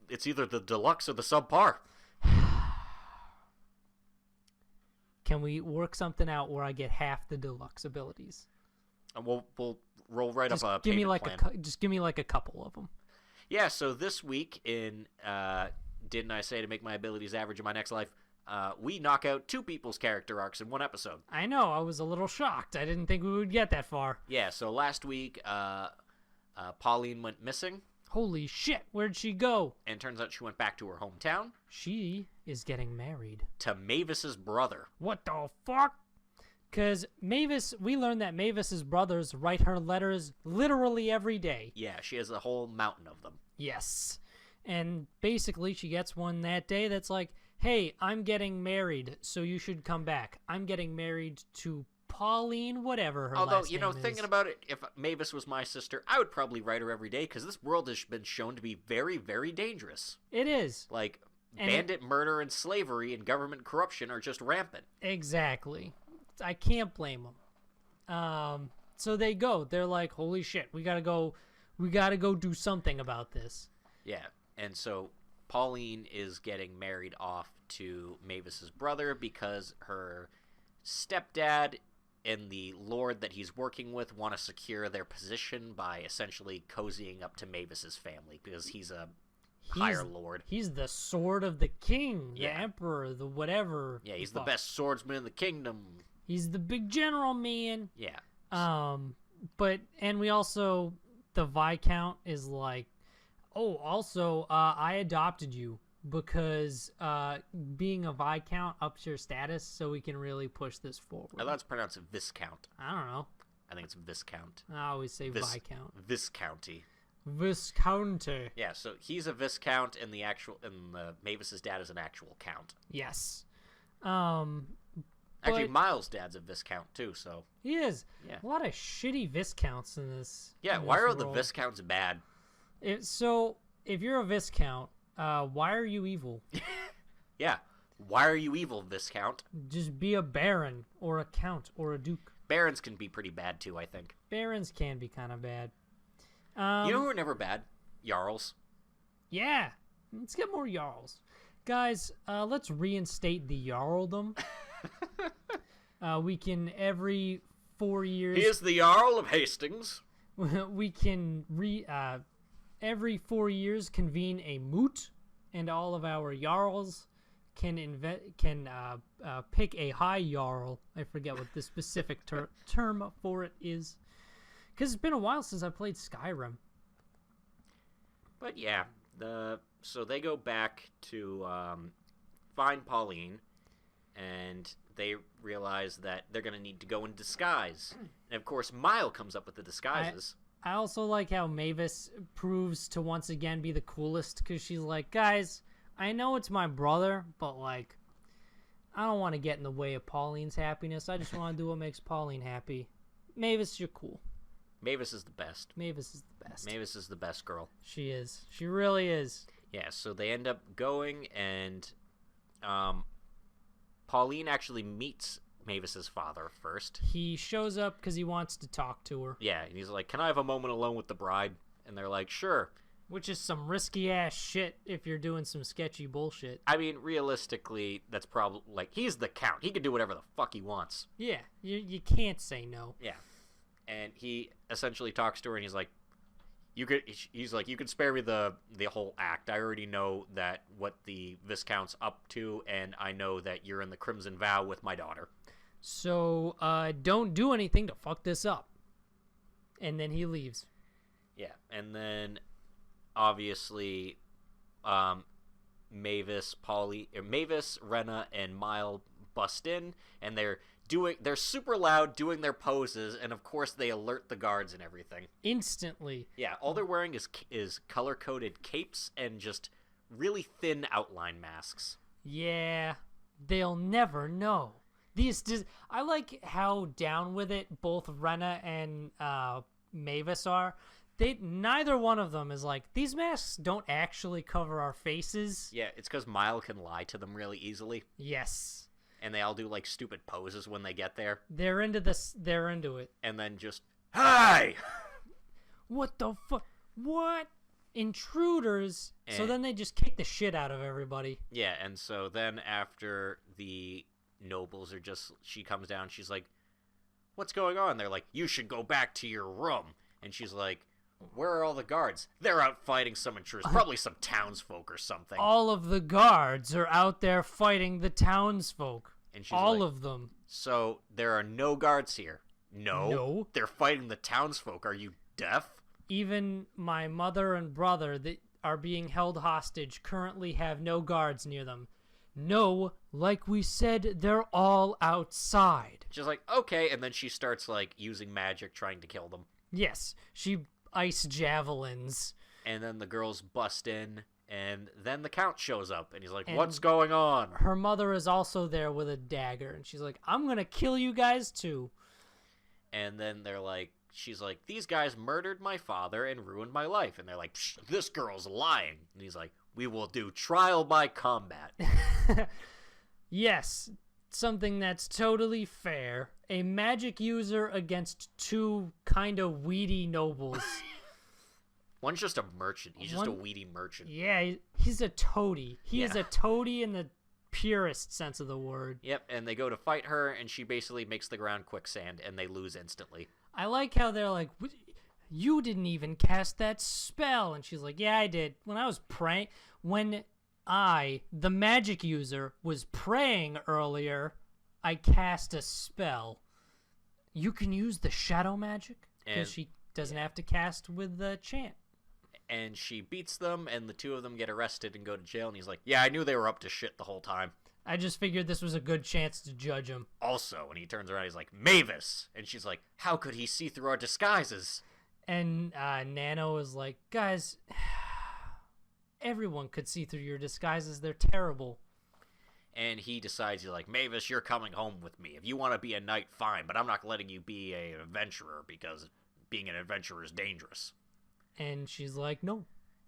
It's either the deluxe or the subpar. Can we work something out where I get half the deluxe abilities? And we'll roll right up a give me payment like plan. Just give me like a couple of them. Yeah. So this week in Didn't I Say to Make My Abilities Average in My Next Life? We knock out 2 people's character arcs in one episode. I know. I was a little shocked. I didn't think we would get that far. Yeah, so last week, Pauline went missing. Holy shit. Where'd she go? And turns out she went back to her hometown. She is getting married. To Mavis's brother. What the fuck? Because Mavis, we learned that Mavis's brothers write her letters literally every day. Yeah, she has a whole mountain of them. Yes. And basically, she gets one that day that's like, hey, I'm getting married, so you should come back. I'm getting married to Pauline, whatever her last name is. Thinking about it, if Mavis was my sister, I would probably write her every day, because this world has been shown to be very, very dangerous. It is. Like, bandit murder and slavery and government corruption are just rampant. Exactly. I can't blame them. So they go. They're like, holy shit, we gotta go do something about this. Yeah, and so Pauline is getting married off to Mavis's brother because her stepdad and the lord that he's working with want to secure their position by essentially cozying up to Mavis's family because he's a higher lord. He's the sword of the king, the emperor, the whatever. Yeah, he's the best swordsman in the kingdom. He's the big general, man. Yeah. And we also, the Viscount is like, oh, also, I adopted you because being a Viscount ups your status, so we can really push this forward. I thought it's pronounced Viscount. I don't know. I think it's Viscount. I always say Viscount. Viscounty. Viscounty. Yeah, so he's a Viscount, and Mavis's dad is an actual count. Yes. Actually, Miles' dad's a Viscount too, so he is. Yeah. A lot of shitty Viscounts in this. Yeah, why are the Viscounts bad? So, if you're a Viscount, why are you evil? Yeah, why are you evil, Viscount? Just be a baron, or a count, or a duke. Barons can be pretty bad too, I think. Barons can be kind of bad. You know who are never bad? Jarls. Yeah, let's get more Jarls. Guys, let's reinstate the Jarldom. We can, every 4 years... He is the Jarl of Hastings. We can, every 4 years, convene a moot, and all of our Jarls can pick a high Jarl. I forget what the specific term for it is. Because it's been a while since I played Skyrim. But yeah, so they go back to find Pauline, and they realize that they're going to need to go in disguise. And of course, Mile comes up with the disguises. I also like how Mavis proves to once again be the coolest, because she's like, guys, I know it's my brother, but like, I don't want to get in the way of Pauline's happiness. I just want to do what makes Pauline happy. Mavis, you're cool. Mavis is the best. Mavis is the best. Mavis is the best girl. She is. She really is. Yeah, so they end up going, and Pauline actually meets Mavis's father first. He shows up because he wants to talk to her. Yeah, and he's like, can I have a moment alone with the bride? And they're like, sure. Which is some risky-ass shit if you're doing some sketchy bullshit. I mean, realistically, that's probably, like, he's the count. He can do whatever the fuck he wants. Yeah, you can't say no. Yeah. And he essentially talks to her, and he's like, you can spare me the whole act. I already know that what the Viscount's up to, and I know that you're in the Crimson Vow with my daughter. So, don't do anything to fuck this up. And then he leaves. Yeah, and then, obviously, Mavis, Rena, and Mile bust in, and they're super loud doing their poses, and of course they alert the guards and everything instantly. Yeah, all they're wearing is color-coded capes and just really thin outline masks. Yeah, they'll never know. I like how down with it both Rena and Mavis are. Neither one of them is like, these masks don't actually cover our faces. Yeah, it's because Mile can lie to them really easily. Yes. And they all do, like, stupid poses when they get there. They're into this. They're into it. And then just, hi! What the fuck? What? Intruders? So then they just kick the shit out of everybody. Yeah, and so then after the nobles she comes down, she's like, what's going on? They're like, you should go back to your room. And she's like, where are all the guards? They're out fighting some intruders, probably some townsfolk or something. All of the guards are out there fighting the townsfolk. And she's all of them. So there are no guards here. No. They're fighting the townsfolk. Are you deaf? Even my mother and brother that are being held hostage currently have no guards near them. No, like we said, they're all outside. She's like, okay, and then she starts like using magic trying to kill them. Yes, she ice javelins. And then the girls bust in, and then the Count shows up, and he's like, what's going on? Her mother is also there with a dagger, and she's like, I'm gonna kill you guys too. And then she's like, these guys murdered my father and ruined my life. And they're like, this girl's lying. And he's like, we will do trial by combat. Yes, something that's totally fair. A magic user against two kind of weedy nobles. One's just a merchant. He's just a weedy merchant. Yeah, he's a toady. He is a toady in the purest sense of the word. Yep, and they go to fight her, and she basically makes the ground quicksand, and they lose instantly. I like how they're like, you didn't even cast that spell. And she's like, yeah, I did. When I, the magic user, was praying earlier, I cast a spell. You can use the shadow magic because she doesn't have to cast with the chant. And she beats them, and the two of them get arrested and go to jail. And he's like, yeah, I knew they were up to shit the whole time. I just figured this was a good chance to judge him. Also, when he turns around, he's like, Mavis! And she's like, how could he see through our disguises? And Nano is like, guys, everyone could see through your disguises. They're terrible. And he decides, he's like, Mavis, you're coming home with me. If you want to be a knight, fine, but I'm not letting you be an adventurer because being an adventurer is dangerous. And she's like, no,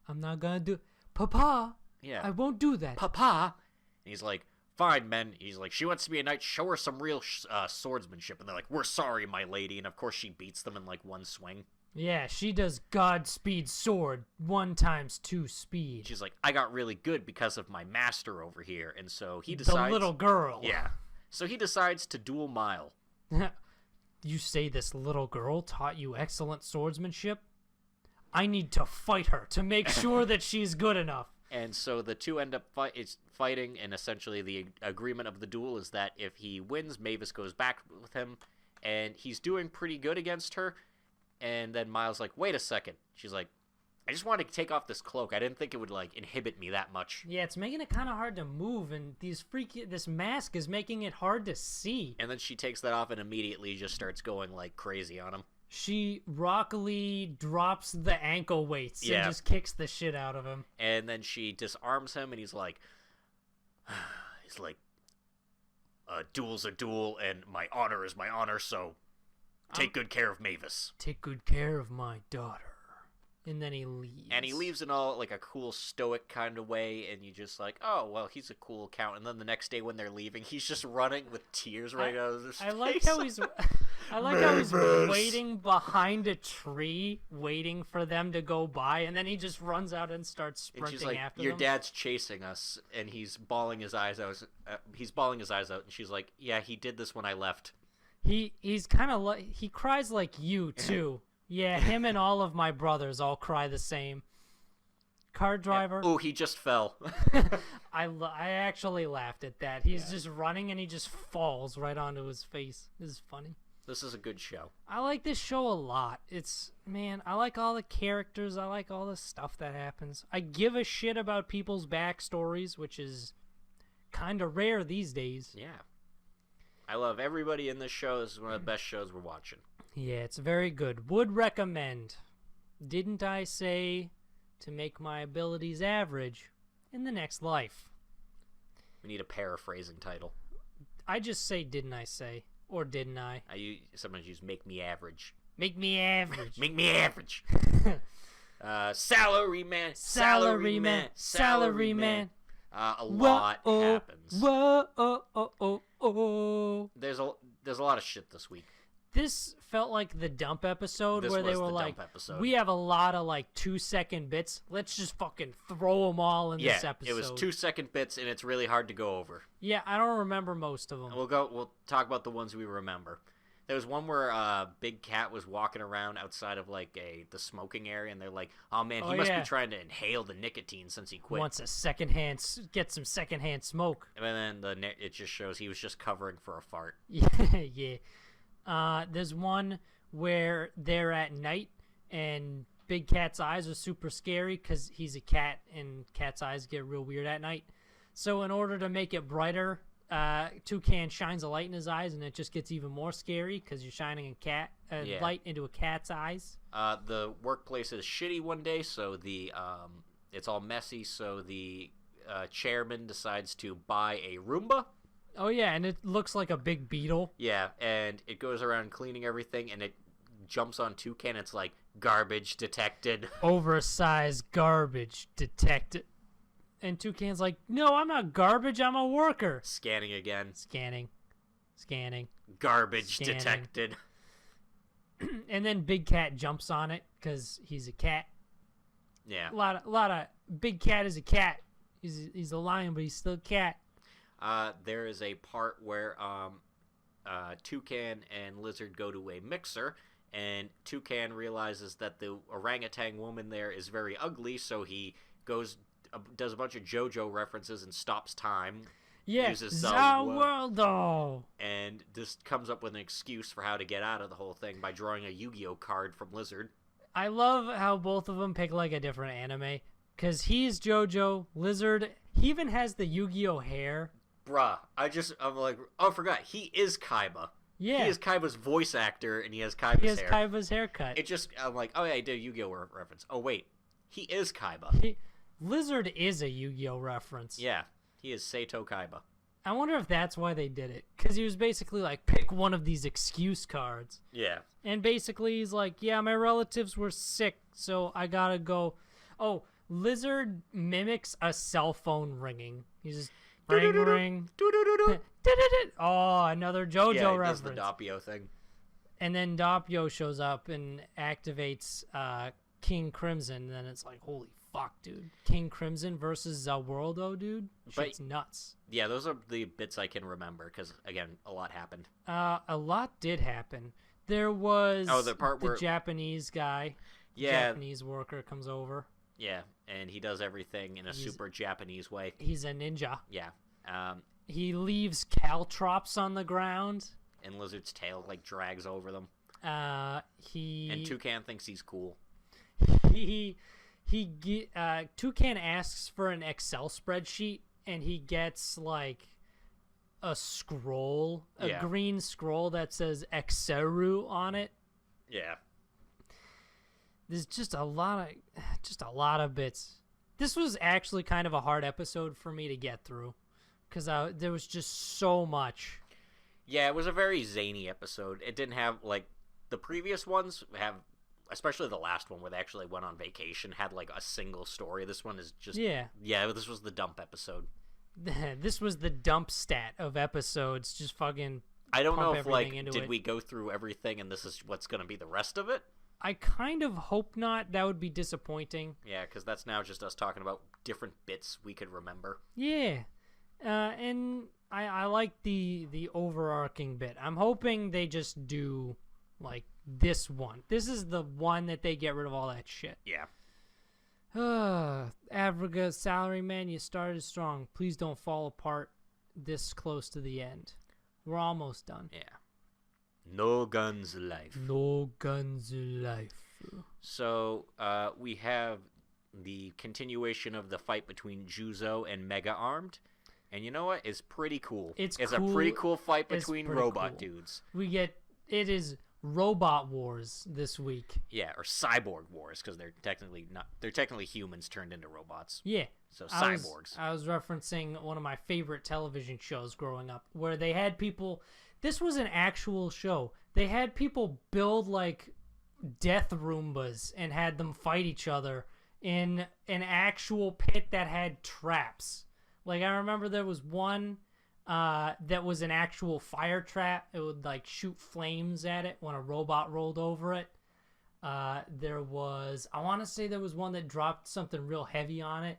I'm not going to do it. Papa, I won't do that. Papa! And he's like, fine, men. He's like, she wants to be a knight. Show her some real swordsmanship. And they're like, we're sorry, my lady. And of course she beats them in like one swing. Yeah, she does Godspeed sword 1 × 2 speed. She's like, I got really good because of my master over here. And so he decides... The little girl. Yeah. So he decides to dual mile. You say this little girl taught you excellent swordsmanship? I need to fight her to make sure that she's good enough. And so the two end up fighting, and essentially the agreement of the duel is that if he wins, Mavis goes back with him, and he's doing pretty good against her. And then Miles like, wait a second. She's like, I just wanted to take off this cloak. I didn't think it would like inhibit me that much. Yeah, it's making it kind of hard to move, and this mask is making it hard to see. And then she takes that off and immediately just starts going like crazy on him. She rockily drops the ankle weights and just kicks the shit out of him. And then she disarms him, and he's like, a duel's a duel, and my honor is my honor, so take good care of Mavis. Take good care of my daughter. And then he leaves. And he leaves in all like a cool stoic kind of way, and you just like, oh, well, he's a cool count. And then the next day when they're leaving, he's just running with tears right out of his face. I like how he's waiting behind a tree, waiting for them to go by, and then he just runs out and starts sprinting and she's like, after your them. dad's chasing us, and he's bawling his eyes out. And she's like, yeah, he did this when I left. He's kind of like, he cries like you too. Yeah, him and all of my brothers all cry the same. Car driver. Oh, he just fell. I actually laughed at that. He's just running and he just falls right onto his face. This is funny. This is a good show. I like this show a lot. I like all the characters. I like all the stuff that happens. I give a shit about people's backstories, which is kind of rare these days. Yeah. I love everybody in this show. This is one of the best shows we're watching. Yeah, it's very good. Would recommend. Didn't I say to make my abilities average in the next life? We need a paraphrasing title. I just say, didn't I say? Or didn't I? Sometimes use make me average. Make me average. Make me average. Salaryman. A lot happens. There's a lot of shit this week. This felt like the dump episode where they were like, we have a lot of like 2-second bits. Let's just fucking throw them all in this episode. It was 2-second bits, and it's really hard to go over. Yeah, I don't remember most of them. We'll talk about the ones we remember. There was one where Big Cat was walking around outside of like the smoking area, and they're like, "Oh man, he must be trying to inhale the nicotine since he quit." Wants get some secondhand smoke. And then it just shows he was just covering for a fart. Yeah. There's one where they're at night and Big Cat's eyes are super scary because he's a cat and cat's eyes get real weird at night. So in order to make it brighter, Toucan shines a light in his eyes and it just gets even more scary because you're shining a light into a cat's eyes. The workplace is shitty one day, so it's all messy. So the chairman decides to buy a Roomba. Oh, yeah, and it looks like a big beetle. Yeah, and it goes around cleaning everything, and it jumps on Toucan. It's like, garbage detected. Oversized garbage detected. And Toucan's like, no, I'm not garbage, I'm a worker. Scanning again. Scanning. Garbage detected. And then Big Cat jumps on it, because he's a cat. Yeah. A lot of Big Cat is a cat. He's a lion, but he's still a cat. There is a part where Toucan and Lizard go to a mixer, and Toucan realizes that the orangutan woman there is very ugly, so he does a bunch of JoJo references and stops time. Yeah, Zaworldo! And just comes up with an excuse for how to get out of the whole thing by drawing a Yu-Gi-Oh card from Lizard. I love how both of them pick, like, a different anime. Because he's JoJo, Lizard, he even has the Yu-Gi-Oh hair. Bruh, I'm like, oh, I forgot, he is Kaiba. Yeah. He is Kaiba's voice actor, and he has Kaiba's hair. He has Kaiba's haircut. I'm like, oh yeah, I did a Yu-Gi-Oh reference. Oh wait, he is Kaiba. Lizard is a Yu-Gi-Oh reference. Yeah. He is Seito Kaiba. I wonder if that's why they did it. Because he was basically like, pick one of these excuse cards. Yeah. And basically he's like, yeah, my relatives were sick, so I gotta go. Oh, Lizard mimics a cell phone ringing. He's just, ring. Oh, another JoJo reference. Yeah, he does the Doppio thing. And then Doppio shows up and activates King Crimson. And then it's like, holy fuck, dude. King Crimson versus Zaworldo, dude. Shit's nuts. Yeah, those are the bits I can remember because, again, a lot happened. A lot did happen. There was the part where Japanese guy, Japanese worker comes over. Yeah, and he does everything in a super Japanese way. He's a ninja. Yeah. He leaves caltrops on the ground. And Lizard's tail, like, drags over them. And Toucan thinks he's cool. Toucan asks for an Excel spreadsheet, and he gets, like, a scroll, a green scroll that says Exeru on it. Yeah. There's just a lot of bits. This was actually kind of a hard episode for me to get through, because there was just so much. Yeah, it was a very zany episode. It didn't have, like, the previous ones have, especially the last one where they actually went on vacation, had, like, a single story. This one is just... Yeah, this was the dump episode. This was the dump stat of episodes, just fucking I don't know if, like, did we go through everything and this is what's going to be the rest of it? I kind of hope not. That would be disappointing. Yeah, because that's now just us talking about different bits we could remember. Yeah. And I like the overarching bit. I'm hoping they just do, like, this one. This is the one that they get rid of all that shit. Yeah. Africa, Salaryman, you started strong. Please don't fall apart this close to the end. We're almost done. Yeah. No guns life. No guns life. So, we have the continuation of the fight between Juzo and Mega Armed. And you know what? It's pretty cool. It's cool. A pretty cool fight between robot dudes. It is Robot Wars this week. Yeah, or Cyborg Wars, because they're technically humans turned into robots. Yeah. So cyborgs. I was referencing one of my favorite television shows growing up, where they had people... This was an actual show. They had people build, like, death Roombas and had them fight each other in an actual pit that had traps. Like, I remember there was one that was an actual fire trap. It would, like, shoot flames at it when a robot rolled over it. I want to say there was one that dropped something real heavy on it.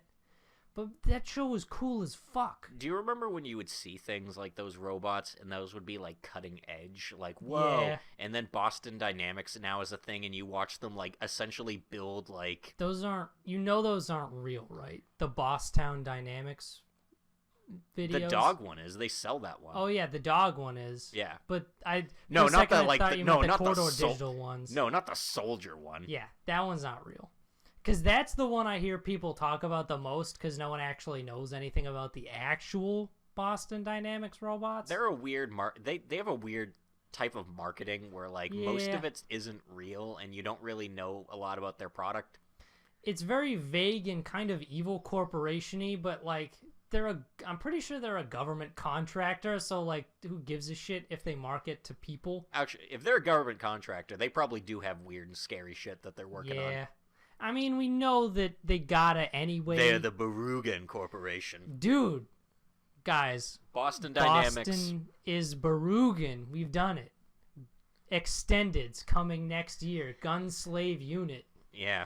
But that show was cool as fuck. Do you remember when you would see things like those robots and those would be like cutting edge? Like, whoa. Yeah. And then Boston Dynamics now is a thing and you watch them like essentially build like... Those aren't real, right? The Bosstown Dynamics videos? The dog one is. They sell that one. Oh yeah, the dog one is. Yeah. But not the Corridor Digital ones. No, not the soldier one. Yeah, that one's not real. Because that's the one I hear people talk about the most, because no one actually knows anything about the actual Boston Dynamics robots. They're a weird they have a weird type of marketing where like most of it isn't real and you don't really know a lot about their product. It's very vague and kind of evil corporation-y, but like I'm pretty sure they're a government contractor, so like who gives a shit if they market to people? Actually, if they're a government contractor, they probably do have weird and scary shit that they're working on. Yeah. I mean, we know that they gotta anyway. They're the Barugan Corporation. Dude, guys. Boston Dynamics. Boston is Barugan. We've done it. Extended's coming next year. Gunslave Unit. Yeah.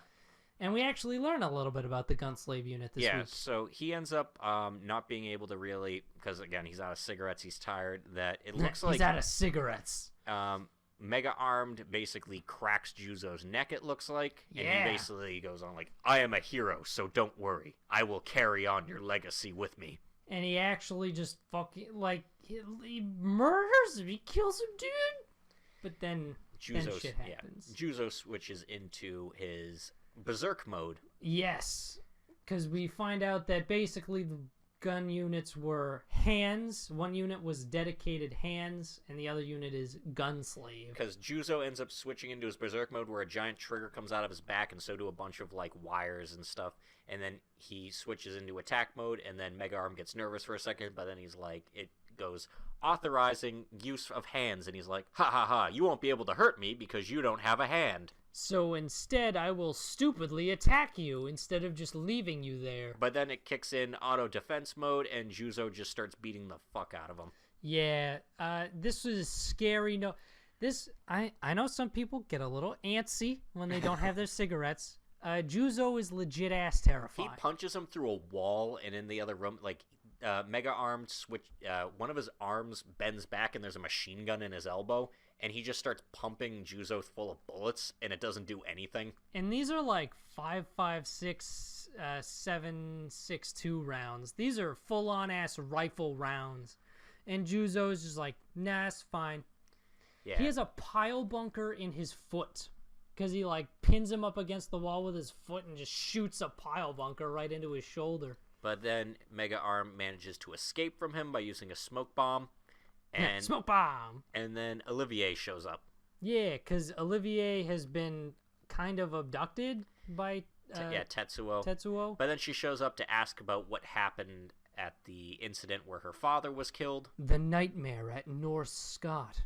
And we actually learn a little bit about the Gunslave Unit this week. Yeah, so he ends up not being able to really... Because, again, he's out of cigarettes. He's tired. That it looks like... He's out of cigarettes. Mega Armed basically cracks Juzo's neck, it looks like. Yeah. And he basically goes on like, I am a hero, so don't worry. I will carry on your legacy with me. And he actually just fucking, like, he murders him. He kills him, dude. But then shit happens. Yeah, Juzo switches into his berserk mode. Yes. Because we find out that basically the gun units were hands. One unit was dedicated hands, and the other unit is gunslave. Because Juzo ends up switching into his berserk mode where a giant trigger comes out of his back, and so do a bunch of, like, wires and stuff. And then he switches into attack mode, and then Mega Arm gets nervous for a second, but then he's like, it goes authorizing use of hands, and he's like, ha ha ha, you won't be able to hurt me because you don't have a hand. So instead, I will stupidly attack you instead of just leaving you there. But then it kicks in auto defense mode, and Juzo just starts beating the fuck out of him. Yeah, this was scary. No, I know some people get a little antsy when they don't have their cigarettes. Juzo is legit ass terrifying. He punches him through a wall, and in the other room, like, Mega Armed one of his arms bends back, and there's a machine gun in his elbow, and he just starts pumping Juzo full of bullets, and it doesn't do anything. And these are like 5.56, 7.62 rounds. These are full-on ass rifle rounds. And Juzo is just like, nah, it's fine. Yeah. He has a pile bunker in his foot, because he like pins him up against the wall with his foot and just shoots a pile bunker right into his shoulder. But then Mega Arm manages to escape from him by using a smoke bomb. And smoke bomb! And then Olivier shows up. Yeah, because Olivier has been kind of abducted by Tetsuo. But then she shows up to ask about what happened at the incident where her father was killed. The nightmare at North Scott.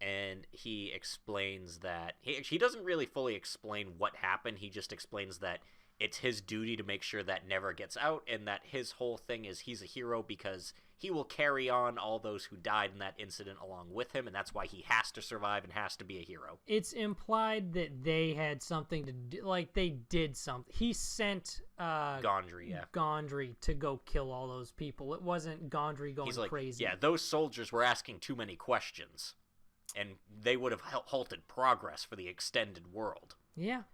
And he explains that... He doesn't really fully explain what happened. He just explains that it's his duty to make sure that never gets out, and that his whole thing is he's a hero because he will carry on all those who died in that incident along with him, and that's why he has to survive and has to be a hero. It's implied that they had something to do, like they did something. He sent Gondry to go kill all those people. It wasn't Gondry going crazy. Yeah, those soldiers were asking too many questions, and they would have halted progress for the extended world. Yeah.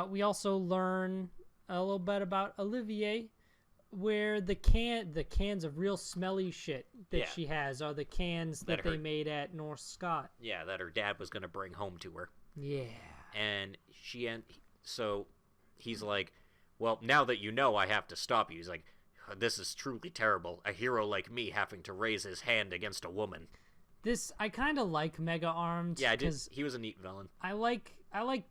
We also learn a little bit about Olivier, where the cans of real smelly shit that she has are the cans that they made at North Scott. Yeah, that her dad was going to bring home to her. Yeah. And so he's like, well, now that you know, I have to stop you. He's like, this is truly terrible. A hero like me having to raise his hand against a woman. I kind of like Mega Armed. Yeah, he was a neat villain. I like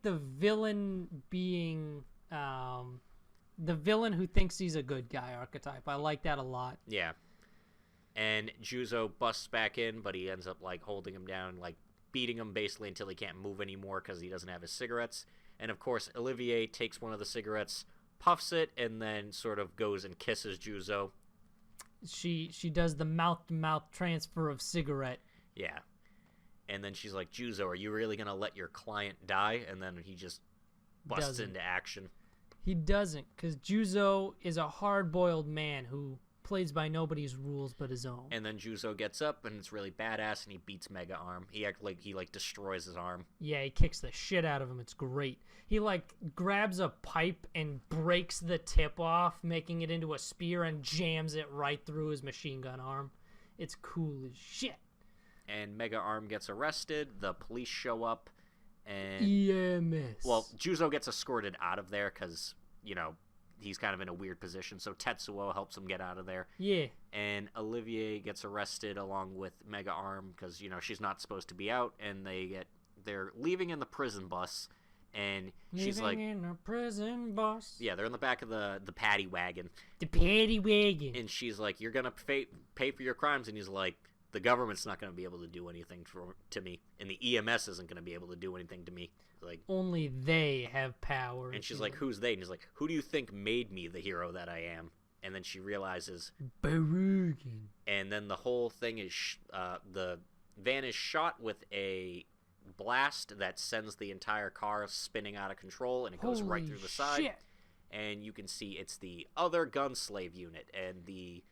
the villain being the villain who thinks he's a good guy archetype. I like that a lot. Yeah. And Juzo busts back in, but he ends up like holding him down, like beating him basically until he can't move anymore because he doesn't have his cigarettes. And of course, Olivier takes one of the cigarettes, puffs it, and then sort of goes and kisses Juzo. She does the mouth-to-mouth transfer of cigarette. Yeah. And then she's like, Juzo, are you really going to let your client die? And then he just busts into action. He doesn't, because Juzo is a hard-boiled man who plays by nobody's rules but his own. And then Juzo gets up, and it's really badass, and he beats Mega Arm. He destroys his arm. Yeah, he kicks the shit out of him. It's great. He, like, grabs a pipe and breaks the tip off, making it into a spear, and jams it right through his machine gun arm. It's cool as shit. And Mega Arm gets arrested. The police show up, and EMS. Well, Juzo gets escorted out of there because he's kind of in a weird position. So Tetsuo helps him get out of there. Yeah. And Olivier gets arrested along with Mega Arm because she's not supposed to be out, and they're leaving in the prison bus, and she's like, in a prison bus. Yeah, they're in the back of the paddy wagon. The paddy wagon. And she's like, you're gonna pay for your crimes, and he's like, the government's not going to be able to do anything to me, and the EMS isn't going to be able to do anything to me. Like, only they have power. And she's like, who's they? And he's like, who do you think made me the hero that I am? And then she realizes, Barugan. And then the whole thing is, the van is shot with a blast that sends the entire car spinning out of control, and it goes right through the side. And you can see it's the other gunslave unit, and the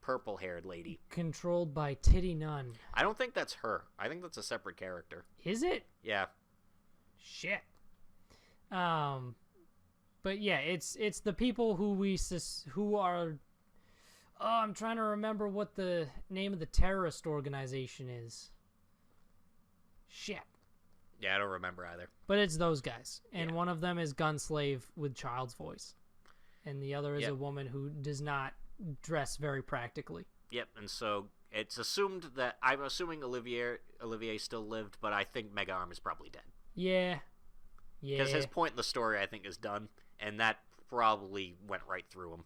purple-haired lady. Controlled by Titty Nun. I don't think that's her. I think that's a separate character. Is it? Yeah. Shit. But yeah, it's the people who are. Oh, I'm trying to remember what the name of the terrorist organization is. Shit. Yeah, I don't remember either. But it's those guys, and one of them is Gunslave with child's voice, and the other is a woman who does not dress very practically. Yep, and so it's assumed that I'm assuming Olivier still lived, but I think Mega Arm is probably dead. Yeah. Because his point in the story, I think, is done, and that probably went right through him.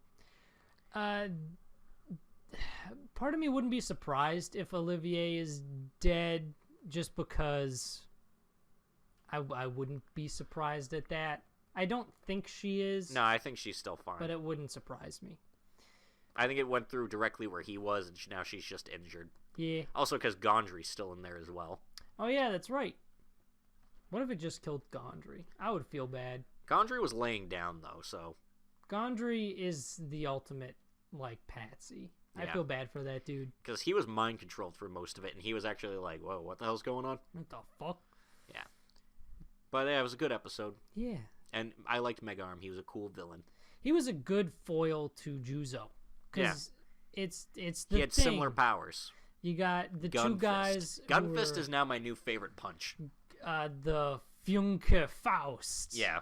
Part of me wouldn't be surprised if Olivier is dead, just because I wouldn't be surprised at that. I don't think she is. No, I think she's still fine. But it wouldn't surprise me. I think it went through directly where he was, and now she's just injured. Yeah. Also, because Gondry's still in there as well. Oh, yeah, that's right. What if it just killed Gondry? I would feel bad. Gondry was laying down, though, so... Gondry is the ultimate, patsy. Yeah. I feel bad for that dude. Because he was mind-controlled for most of it, and he was actually like, whoa, what the hell's going on? What the fuck? Yeah. But yeah, it was a good episode. Yeah. And I liked Mega Arm. He was a cool villain. He was a good foil to Juzo. Because it's the He had similar powers. You got the two guys... Gunfist is now my new favorite punch. The Funke Faust. Yeah.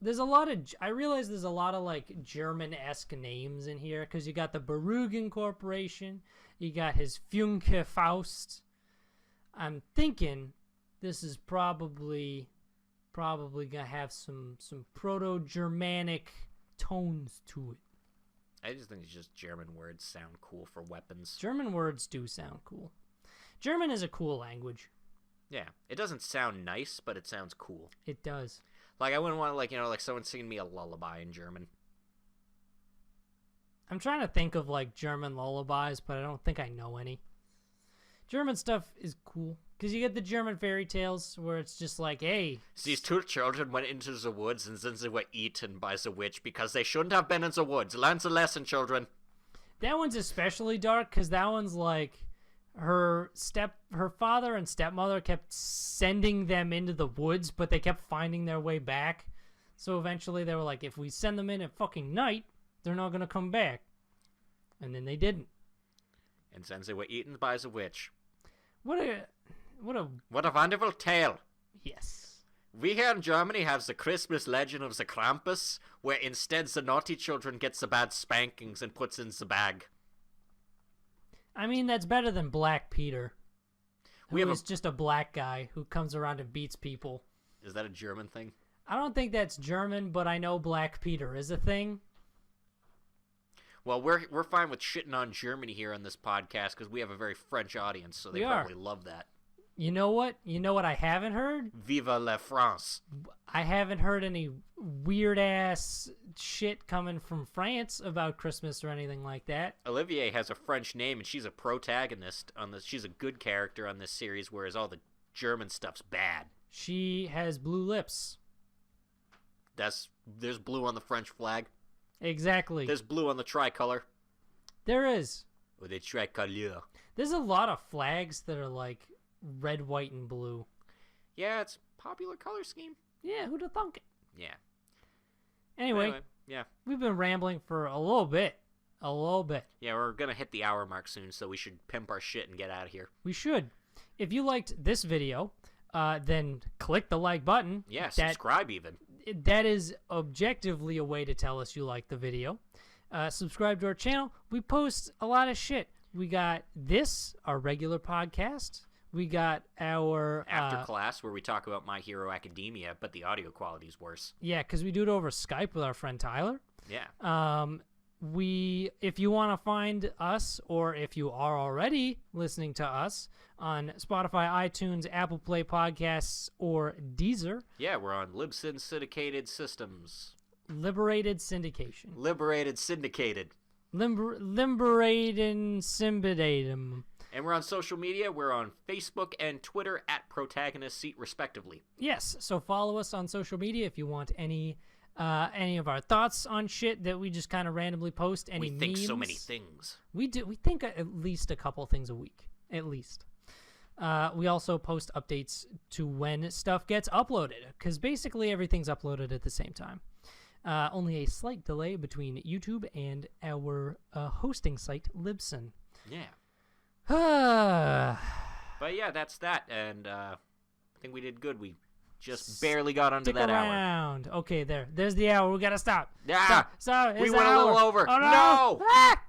There's a lot of... I realize there's a lot of, German-esque names in here, because you got the Berugen Corporation, you got his Funke Faust. I'm thinking this is probably gonna have some Proto-Germanic tones to it. I just think it's just German words sound cool for weapons. German words do sound cool. German is a cool language. Yeah. It doesn't sound nice, but it sounds cool. It does. I wouldn't want, someone singing me a lullaby in German. I'm trying to think of, German lullabies, but I don't think I know any. German stuff is cool. Because you get the German fairy tales where it's just hey... These two children went into the woods and then they were eaten by the witch because they shouldn't have been in the woods. Learn the lesson, children. That one's especially dark because that one's her father and stepmother kept sending them into the woods, but they kept finding their way back. So eventually they were like, if we send them in at fucking night, they're not going to come back. And then they didn't. And then they were eaten by the witch. What a wonderful tale. Yes. We here in Germany have the Christmas legend of the Krampus, where instead the naughty children gets the bad spankings and puts in the bag. I mean, that's better than Black Peter. Who is just a black guy who comes around and beats people. Is that a German thing? I don't think that's German, but I know Black Peter is a thing. Well, we're fine with shitting on Germany here on this podcast because we have a very French audience, so they probably love that. You know what? You know what I haven't heard? Viva la France. I haven't heard any weird-ass shit coming from France about Christmas or anything like that. Olivier has a French name, and she's a protagonist on this. She's a good character on this series, whereas all the German stuff's bad. She has blue lips. There's blue on the French flag. Exactly. There's blue on the tricolor. There is. Or the tricolore. There's a lot of flags that are red, white, and blue. Yeah, it's a popular color scheme. Yeah, who'd have thunk it? Yeah. Anyway, yeah. We've been rambling for a little bit. Yeah, we're going to hit the hour mark soon, so we should pimp our shit and get out of here. We should. If you liked this video, then click the like button. Yeah, subscribe even. That is objectively a way to tell us you like the video. Subscribe to our channel. We post a lot of shit. We got our regular podcast. We got our... After class, where we talk about My Hero Academia, but the audio quality is worse. Yeah, because we do it over Skype with our friend Tyler. Yeah. If you want to find us, or if you are already listening to us on Spotify, iTunes, Apple Play Podcasts, or Deezer. Yeah, we're on Libsyn Syndicated Systems. Liberated Syndication. Liberated Syndicated. Liberated Symbadatum. And we're on social media. We're on Facebook and Twitter at Protagonist Seat, respectively. Yes, so follow us on social media if you want any any of our thoughts on shit that we just kind of randomly post. Any we think memes. so many things. We do. We think at least a couple things a week, at least. We also post updates to when stuff gets uploaded, because basically everything's uploaded at the same time. Only a slight delay between YouTube and our hosting site, Libsyn. Yeah. But yeah, that's that, and I think we did good. We just barely got under that hour. Okay, there's the hour. We gotta stop. Yeah, Stop. We went a little over. Oh, no! No! Ah!